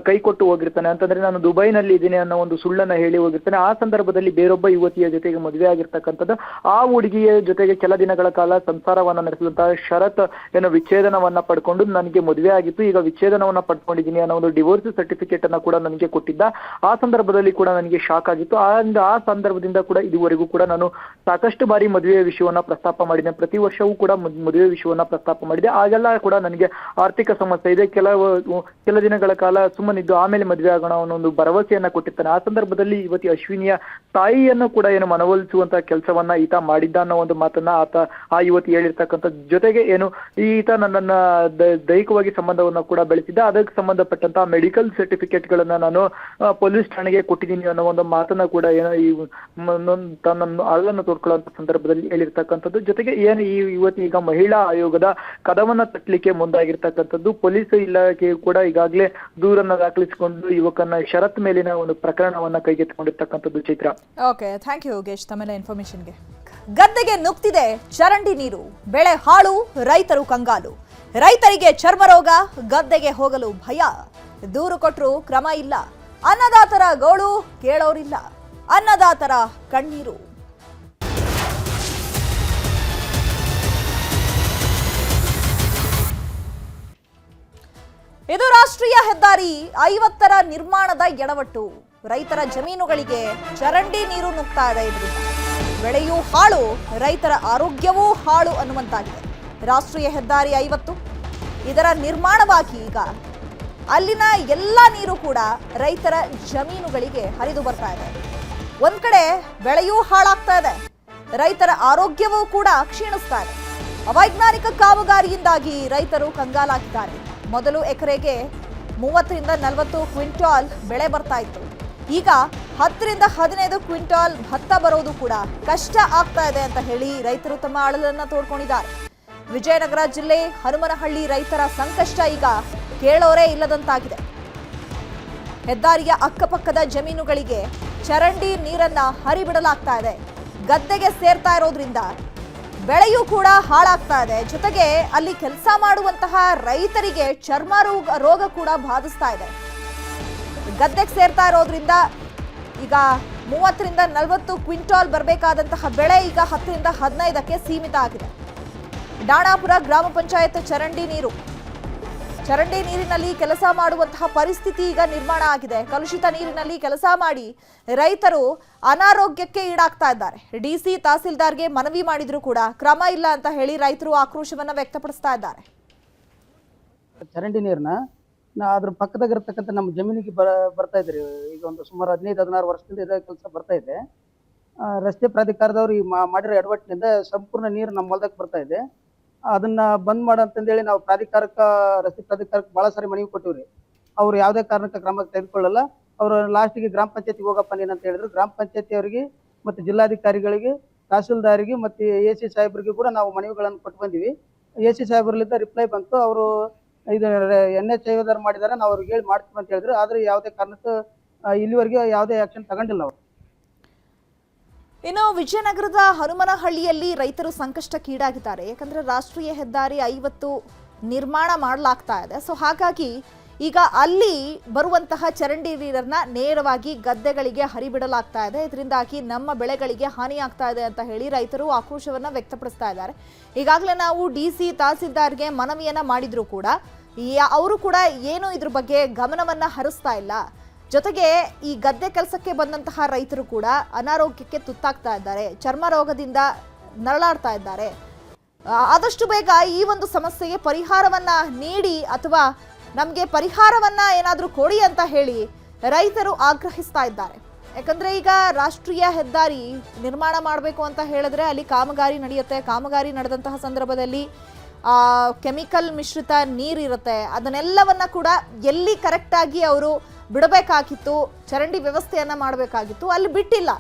ಕೈ ಕೊಟ್ಟು ಹೋಗಿರ್ತಾನೆ. ಅಂತಂದ್ರೆ ನಾನು ದುಬೈನಲ್ಲಿ ಇದ್ದೀನಿ ಅನ್ನೋ ಒಂದು ಸುಳ್ಳನ್ನ ಹೇಳಿ ಹೋಗಿರ್ತಾನೆ. ಆ ಸಂದರ್ಭದಲ್ಲಿ ಬೇರೊಬ್ಬ ಯುವತಿಯ ಜೊತೆಗೆ ಮದುವೆ ಆಗಿರ್ತಕ್ಕಂಥದ್ದು. ಆ ಹುಡುಗಿಯ ಜೊತೆಗೆ ಕೆಲ ದಿನಗಳ ಕಾಲ ಸಂಸಾರವನ್ನ ನಡೆಸಿದಂತಹ ಶರತ್ ಏನೋ ವಿಚ್ಛೇದನವನ್ನ ಪಡ್ಕೊಂಡು ನನಗೆ ಮದುವೆ ಆಗಿತ್ತು, ಈಗ ವಿಚ್ಛೇದನವನ್ನ ಪಡ್ಕೊಂಡಿದ್ದೀನಿ ಅನ್ನೋ ಒಂದು ಡಿವೋರ್ಸ್ ಸರ್ಟಿಫಿಕೇಟ್ ಅನ್ನ ಕೂಡ ನನಗೆ ಕೊಟ್ಟಿದ್ದ. ಆ ಸಂದರ್ಭದಲ್ಲಿ ಕೂಡ ನನಗೆ ಶಾಕ್ ಆಗಿತ್ತು. ಆ ಸಂದರ್ಭದಿಂದ ಕೂಡ ಇದುವರೆಗೂ ಕೂಡ ನಾನು ಸಾಕಷ್ಟು ಬಾರಿ ಮದುವೆಯ ವಿಷಯವನ್ನ ಪ್ರಸ್ತಾಪ ಮಾಡಿದೆ. ಪ್ರತಿ ವರ್ಷವೂ ಕೂಡ ಮದುವೆ ವಿಷಯವನ್ನ ಪ್ರಸ್ತಾಪ ಮಾಡಿದೆ. ಆಗೆಲ್ಲ ಕೂಡ ನನಗೆ ಆರ್ಥಿಕ ಸಮಸ್ಯೆ ಇದೆ, ಕೆಲ ದಿನಗಳ ಕಾಲ ಸುಮ್ಮನಿದ್ದು ಆಮೇಲೆ ಮದುವೆ ಆಗೋಣ ಅನ್ನೋ ಒಂದು ಭರವಸೆಯನ್ನ ಕೊಟ್ಟಿರ್ತಾನೆ. ಆ ಸಂದರ್ಭದಲ್ಲಿ ಯುವತಿ ಅಶ್ವಿನಿಯ ತಾಯಿಯನ್ನು ಕೂಡ ಏನು ಮನವೊಲಿಸುವಂತ ಕೆಲಸವನ್ನ ಈತ ಮಾಡಿದ್ದ ಅನ್ನೋ ಒಂದು ಮಾತನ್ನ ಆ ಯುವತಿ ಹೇಳಿರ್ತಕ್ಕಂಥ. ಜೊತೆಗೆ ಏನು ಈತ ನನ್ನನ್ನ ದೈಹಿಕವಾಗಿ ಸಂಬಂಧವನ್ನ ಕೂಡ ಬೆಳೆಸಿದ್ದ. ಅದಕ್ಕೆ ಸಂಬಂಧಪಟ್ಟಂತಹ ಮೆಡಿಕಲ್ ಸರ್ಟಿಫಿಕೇಟ್ ಗಳನ್ನ ನಾನು ಪೊಲೀಸ್ ಠಾಣೆಗೆ ಕೊಟ್ಟಿದ್ದೀನಿ ಅನ್ನೋ ಒಂದು ಮಾತನ್ನ ಕೂಡ ಏನೋ ಈ ತನ್ನ ಅಳಲನ್ನು ತೋಡ್ಕೊಳ್ಳುವಂತ ಸಂದರ್ಭದಲ್ಲಿ ಹೇಳಿರ್ತಕ್ಕಂಥದ್ದು. ಜೊತೆಗೆ ಏನು ಈ ಯುವತಿ ಈಗ ಮಹಿಳಾ ಆಯೋಗದ ಕದವನ್ನ ತಟ್ಟಲಿಕ್ಕೆ ಮುಂದಾಗಿರ್ತಕ್ಕಂಥದ್ದು. ಪೊಲೀಸ್ ಇಲಾಖೆ ಕೂಡ ಈಗಾಗಲೇ ದೂರನ್ನ ದಾಖಲಿಸಿಕೊಂಡು ಯುವಕನ ಶರತ್ ಮೇಲಿನ ಒಂದು ಪ್ರಕರಣವನ್ನ ಕೈಗೆತ್ತಿಕೊಂಡಿರ್ತಕ್ಕಂಥದ್ದು. Chaitra, okay, thank you Yogesh ತಮ್ಮೆಲ್ಲ ಇನ್ಫಾರ್ಮೇಶನ್ಗೆ. ಗದ್ದೆಗೆ ನುಗ್ತಿದೆ ಚರಂಡಿ ನೀರು, ಬೆಳೆ ಹಾಳು, ರೈತರು ಕಂಗಾಲು. ರೈತರಿಗೆ ಚರ್ಮ ರೋಗ, ಗದ್ದೆಗೆ ಹೋಗಲು ಭಯ. ದೂರು ಕೊಟ್ಟರು ಕ್ರಮ ಇಲ್ಲ. ಅನ್ನದಾತರ ಗೋಳು ಕೇಳೋರಿಲ್ಲ. ಅನ್ನದಾತರ ಕಣ್ಣೀರು. ಇದು ರಾಷ್ಟ್ರೀಯ ಹೆದ್ದಾರಿ 50ರ ನಿರ್ಮಾಣದ ಎಡವಟ್ಟು. ರೈತರ ಜಮೀನುಗಳಿಗೆ ಚರಂಡಿ ನೀರು ನುಗ್ತಾ ಇದೆ. ಇದರಿಂದ ಬೆಳೆಯೂ ಹಾಳು, ರೈತರ ಆರೋಗ್ಯವೂ ಹಾಳು ಅನ್ನುವಂತಾಗಿದೆ. ರಾಷ್ಟ್ರೀಯ ಹೆದ್ದಾರಿ 50 ಇದರ ನಿರ್ಮಾಣವಾಗಿ ಈಗ ಅಲ್ಲಿನ ಎಲ್ಲ ನೀರು ಕೂಡ ರೈತರ ಜಮೀನುಗಳಿಗೆ ಹರಿದು ಬರ್ತಾ ಇದೆ. ಒಂದ್ ಕಡೆ ಬೆಳೆಯೂ ಹಾಳಾಗ್ತಾ ಇದೆ, ರೈತರ ಆರೋಗ್ಯವೂ ಕೂಡ ಕ್ಷೀಣಿಸ್ತಾ ಇದೆ. ಅವೈಜ್ಞಾನಿಕ ಕಾಮಗಾರಿಯಿಂದಾಗಿ ರೈತರು ಕಂಗಾಲಾಗಿದ್ದಾರೆ. ಮೊದಲು ಎಕರೆಗೆ 30 ರಿಂದ 40 ಕ್ವಿಂಟಾಲ್ ಬೆಳೆ ಬರ್ತಾ ಇತ್ತು. ಈಗ 10 ರಿಂದ 15 ಕ್ವಿಂಟಾಲ್ ಭತ್ತ ಬರೋದು ಕೂಡ ಕಷ್ಟ ಆಗ್ತಾ ಇದೆ ಅಂತ ಹೇಳಿ ರೈತರು ತಮ್ಮ ಅಳಲನ್ನ ತೋಡ್ಕೊಂಡಿದ್ದಾರೆ. ವಿಜಯನಗರ ಜಿಲ್ಲೆ ಹನುಮನಹಳ್ಳಿ ರೈತರ ಸಂಕಷ್ಟ ಈಗ ಕೇಳೋರೇ ಇಲ್ಲದಂತಾಗಿದೆ. ಹೆದ್ದಾರಿಯ ಅಕ್ಕಪಕ್ಕದ ಜಮೀನುಗಳಿಗೆ ಚರಂಡಿ ನೀರನ್ನ ಹರಿಬಿಡಲಾಗ್ತಾ ಇದೆ. ಗದ್ದೆಗೆ ಸೇರ್ತಾ ಇರೋದ್ರಿಂದ ಬೆಳೆಯೂ ಕೂಡ ಹಾಳಾಗ್ತಾ ಇದೆ. ಜೊತೆಗೆ ಅಲ್ಲಿ ಕೆಲಸ ಮಾಡುವಂತಹ ರೈತರಿಗೆ ಚರ್ಮ ರೋಗ ಕೂಡ ಬಾಧಿಸ್ತಾ ಇದೆ. ಗದ್ದೆಗೆ ಸೇರ್ತಾ ಇರೋದ್ರಿಂದ ಈಗ 30 ರಿಂದ 40 ಕ್ವಿಂಟಾಲ್ ಬರಬೇಕಾದಂತಹ ಬೆಳೆ ಈಗ 10 ರಿಂದ 15ಕ್ಕೆ ಸೀಮಿತ ಆಗಿದೆ. ಡಾಣಾಪುರ ಗ್ರಾಮ ಪಂಚಾಯತ್ ಚರಂಡಿ ನೀರಿನಲ್ಲಿ ಕೆಲಸ ಮಾಡುವಂತಹ ಪರಿಸ್ಥಿತಿ ಈಗ ನಿರ್ಮಾಣ ಆಗಿದೆ. ಕಲುಷಿತ ನೀರಿನಲ್ಲಿ ಕೆಲಸ ಮಾಡಿ ರೈತರು ಅನಾರೋಗ್ಯಕ್ಕೆ ಈಡಾಗ್ತಾ ಇದ್ದಾರೆ. ಡಿಸಿ ತಹಸೀಲ್ದಾರ್ಗೆ ಮನವಿ ಮಾಡಿದ್ರು ಕೂಡ ಕ್ರಮ ಇಲ್ಲ ಅಂತ ಹೇಳಿ ರೈತರು ಆಕ್ರೋಶವನ್ನ ವ್ಯಕ್ತಪಡಿಸ್ತಾ ಇದ್ದಾರೆ. ಚರಂಡಿ ನೀರನ್ನ ಅದ್ರ ಪಕ್ಕದಾಗ ಇರತಕ್ಕಂಥ ನಮ್ಮ ಜಮೀನಿಗೆ ಬರ್ತಾ ಇದ್ರಿ. ಈಗ ಒಂದು ಸುಮಾರು 15-16 ವರ್ಷದಿಂದ ಇದೇ ಕೆಲಸ ಬರ್ತಾ ಇದೆ. ರಸ್ತೆ ಪ್ರಾಧಿಕಾರದವ್ರು ಈ ಮಾಡಿರೋ ಎಡವಟ್ಟಿನಿಂದ ಸಂಪೂರ್ಣ ನೀರು ನಮ್ಮ ಹೊಲದಾಗ ಬರ್ತಾ ಇದೆ. ಅದನ್ನ ಬಂದ್ ಮಾಡಂತಂದೇಳಿ ನಾವು ರಸ್ತೆ ಪ್ರಾಧಿಕಾರಕ್ಕೆ ಭಾಳ ಸಾರಿ ಮನವಿ ಕೊಟ್ಟಿವ್ರಿ. ಅವ್ರು ಯಾವುದೇ ಕಾರಣಕ್ಕೆ ಕ್ರಮ ತೆಗೆದುಕೊಳ್ಳಲ್ಲ. ಅವರು ಲಾಸ್ಟಿಗೆ ಗ್ರಾಮ ಪಂಚಾಯತಿಗೆ ಹೋಗಪ್ಪ ನೀನಂತ ಹೇಳಿದ್ರು. ಗ್ರಾಮ ಪಂಚಾಯತಿ ಅವರಿಗೆ ಮತ್ತು ಜಿಲ್ಲಾಧಿಕಾರಿಗಳಿಗೆ, ತಹಸೀಲ್ದಾರಿಗೆ ಮತ್ತು AC ಸಾಹೇಬರಿಗೆ ಕೂಡ ನಾವು ಮನವಿಗಳನ್ನು ಕೊಟ್ಟು ಬಂದಿವಿ. AC ಸಾಹೇಬರ್ಲಿಂದ ರಿಪ್ಲೈ ಬಂತು. ಅವರು ಇದು NHAIದವ್ರು ಮಾಡಿದ್ದಾರೆ, ನಾವು ಅವ್ರಿಗೆ ಹೇಳಿ ಮಾಡ್ತೀವಿ ಅಂತ ಹೇಳಿದ್ರು. ಆದರೆ ಯಾವುದೇ ಕಾರಣಕ್ಕೂ ಇಲ್ಲಿವರೆಗೆ ಯಾವುದೇ ಆಕ್ಷನ್ ತಗೊಂಡಿಲ್ಲ ಅವರು. ಇನ್ನು ವಿಜಯನಗರದ ಹನುಮನಹಳ್ಳಿಯಲ್ಲಿ ರೈತರು ಸಂಕಷ್ಟಕ್ಕೀಡಾಗಿದ್ದಾರೆ. ಯಾಕಂದ್ರೆ ರಾಷ್ಟ್ರೀಯ ಹೆದ್ದಾರಿ 50 ನಿರ್ಮಾಣ ಮಾಡಲಾಗ್ತಾ ಇದೆ. ಸೊ ಹಾಗಾಗಿ ಈಗ ಅಲ್ಲಿ ಬರುವಂತಹ ಚರಂಡಿ ನೀರನ್ನ ನೇರವಾಗಿ ಗದ್ದೆಗಳಿಗೆ ಹರಿಬಿಡಲಾಗ್ತಾ ಇದೆ. ಇದರಿಂದಾಗಿ ನಮ್ಮ ಬೆಳೆಗಳಿಗೆ ಹಾನಿಯಾಗ್ತಾ ಇದೆ ಅಂತ ಹೇಳಿ ರೈತರು ಆಕ್ರೋಶವನ್ನ ವ್ಯಕ್ತಪಡಿಸ್ತಾ ಇದ್ದಾರೆ. ಈಗಾಗಲೇ ನಾವು DC ತಹಸೀಲ್ದಾರ್ಗೆ ಮನವಿಯನ್ನ ಮಾಡಿದ್ರು ಕೂಡ ಅವರು ಕೂಡ ಏನು ಇದ್ರ ಬಗ್ಗೆ ಗಮನವನ್ನ ಹರಿಸ್ತಾ ಇಲ್ಲ. ಜೊತೆಗೆ ಈ ಗದ್ದೆ ಕೆಲಸಕ್ಕೆ ಬಂದಂತಹ ರೈತರು ಕೂಡ ಅನಾರೋಗ್ಯಕ್ಕೆ ತುತ್ತಾಗ್ತಾ ಇದ್ದಾರೆ, ಚರ್ಮ ರೋಗದಿಂದ ನರಳಾಡ್ತಾ ಇದ್ದಾರೆ. ಆದಷ್ಟು ಬೇಗ ಈ ಒಂದು ಸಮಸ್ಯೆಗೆ ಪರಿಹಾರವನ್ನ ನೀಡಿ ಅಥವಾ ನಮಗೆ ಪರಿಹಾರವನ್ನ ಏನಾದರೂ ಕೊಡಿ ಅಂತ ಹೇಳಿ ರೈತರು ಆಗ್ರಹಿಸ್ತಾ ಇದ್ದಾರೆ. ಯಾಕಂದ್ರೆ ಈಗ ರಾಷ್ಟ್ರೀಯ ಹೆದ್ದಾರಿ ನಿರ್ಮಾಣ ಮಾಡಬೇಕು ಅಂತ ಹೇಳಿದ್ರೆ ಅಲ್ಲಿ ಕಾಮಗಾರಿ ನಡೆಯುತ್ತೆ. ಕಾಮಗಾರಿ ನಡೆದಂತಹ ಸಂದರ್ಭದಲ್ಲಿ ಕೆಮಿಕಲ್ ಮಿಶ್ರಿತ ನೀರಿರುತ್ತೆ. ಅದನ್ನೆಲ್ಲವನ್ನ ಕೂಡ ಎಲ್ಲಿ ಕರೆಕ್ಟಾಗಿ ಅವರು ಬಿಡಬೇಕಾಗಿತ್ತು, ಚರಂಡಿ ವ್ಯವಸ್ಥೆಯನ್ನ ಮಾಡಬೇಕಾಗಿತ್ತು, ಅಲ್ಲಿ ಬಿಟ್ಟಿಲ್ಲ.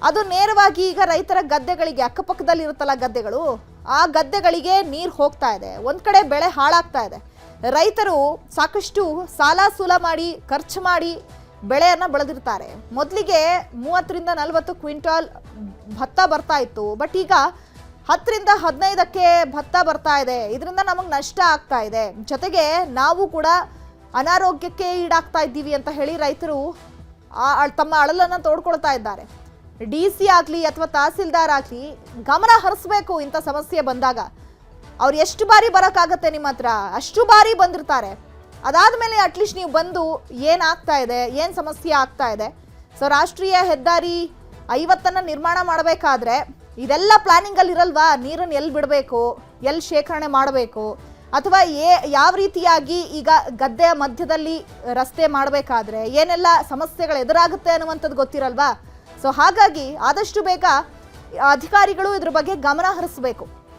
ಅದು ನೇರವಾಗಿ ಈಗ ರೈತರ ಗದ್ದೆಗಳಿಗೆ, ಅಕ್ಕಪಕ್ಕದಲ್ಲಿ ಇರುತ್ತಲ್ಲ ಗದ್ದೆಗಳು, ಆ ಗದ್ದೆಗಳಿಗೆ ನೀರು ಹೋಗ್ತಾ ಇದೆ. ಒಂದ್ ಕಡೆ ಬೆಳೆ ಹಾಳಾಗ್ತಾ ಇದೆ. ರೈತರು ಸಾಕಷ್ಟು ಸಾಲ ಸೂಲ ಮಾಡಿ ಖರ್ಚು ಮಾಡಿ ಬೆಳೆಯನ್ನ ಬೆಳೆದಿರ್ತಾರೆ. ಮೊದಲಿಗೆ 30 ರಿಂದ 40 ಕ್ವಿಂಟಾಲ್ ಭತ್ತ ಬರ್ತಾ ಇತ್ತು. ಬಟ್ ಈಗ 10 ರಿಂದ 15ಕ್ಕೆ ಭತ್ತ ಬರ್ತಾ ಇದೆ. ಇದರಿಂದ ನಮಗೆ ನಷ್ಟ ಆಗ್ತಾ ಇದೆ. ಜೊತೆಗೆ ನಾವು ಕೂಡ ಅನಾರೋಗ್ಯಕ್ಕೆ ಈಡಾಗ್ತಾ ಇದ್ದೀವಿ ಅಂತ ಹೇಳಿ ರೈತರು ತಮ್ಮ ಅಳಲನ್ನ ತೋಡ್ಕೊಳ್ತಾ ಇದ್ದಾರೆ. DC ಆಗಲಿ ಅಥವಾ ತಹಸೀಲ್ದಾರ್ ಆಗಲಿ ಗಮನ ಹರಿಸ್ಬೇಕು ಇಂಥ ಸಮಸ್ಯೆ ಬಂದಾಗ. ಅವ್ರು ಎಷ್ಟು ಬಾರಿ ಬರೋಕ್ಕಾಗತ್ತೆ ನಿಮ್ಮ ಹತ್ರ, ಅಷ್ಟು ಬಾರಿ ಬಂದಿರ್ತಾರೆ. ಅದಾದಮೇಲೆ ಅಟ್ಲೀಸ್ಟ್ ನೀವು ಬಂದು ಏನಾಗ್ತಾ ಇದೆ, ಏನು ಸಮಸ್ಯೆ ಆಗ್ತಾ ಇದೆ. ಸೊ ರಾಷ್ಟ್ರೀಯ ಹೆದ್ದಾರಿ 50 ನಿರ್ಮಾಣ ಮಾಡಬೇಕಾದ್ರೆ ಇದೆಲ್ಲ ಪ್ಲಾನಿಂಗಲ್ಲಿ ಇರಲ್ವಾ? ನೀರನ್ನು ಎಲ್ಲಿ ಬಿಡಬೇಕು, ಎಲ್ಲಿ ಶೇಖರಣೆ ಮಾಡಬೇಕು, ಅಥವಾ ಯಾವ ರೀತಿಯಾಗಿ ಈಗ ಗದ್ದೆಯ ಮಧ್ಯದಲ್ಲಿ ರಸ್ತೆ ಮಾಡಬೇಕಾದ್ರೆ ಏನೆಲ್ಲ ಸಮಸ್ಯೆಗಳು ಎದುರಾಗುತ್ತೆ ಅನ್ನುವಂಥದ್ದು ಗೊತ್ತಿರಲ್ವಾ? ಸೊ ಹಾಗಾಗಿ ಆದಷ್ಟು ಬೇಗ ಅಧಿಕಾರಿಗಳು ಇದ್ರ ಬಗ್ಗೆ ಗಮನ ಹರಿಸಬೇಕು.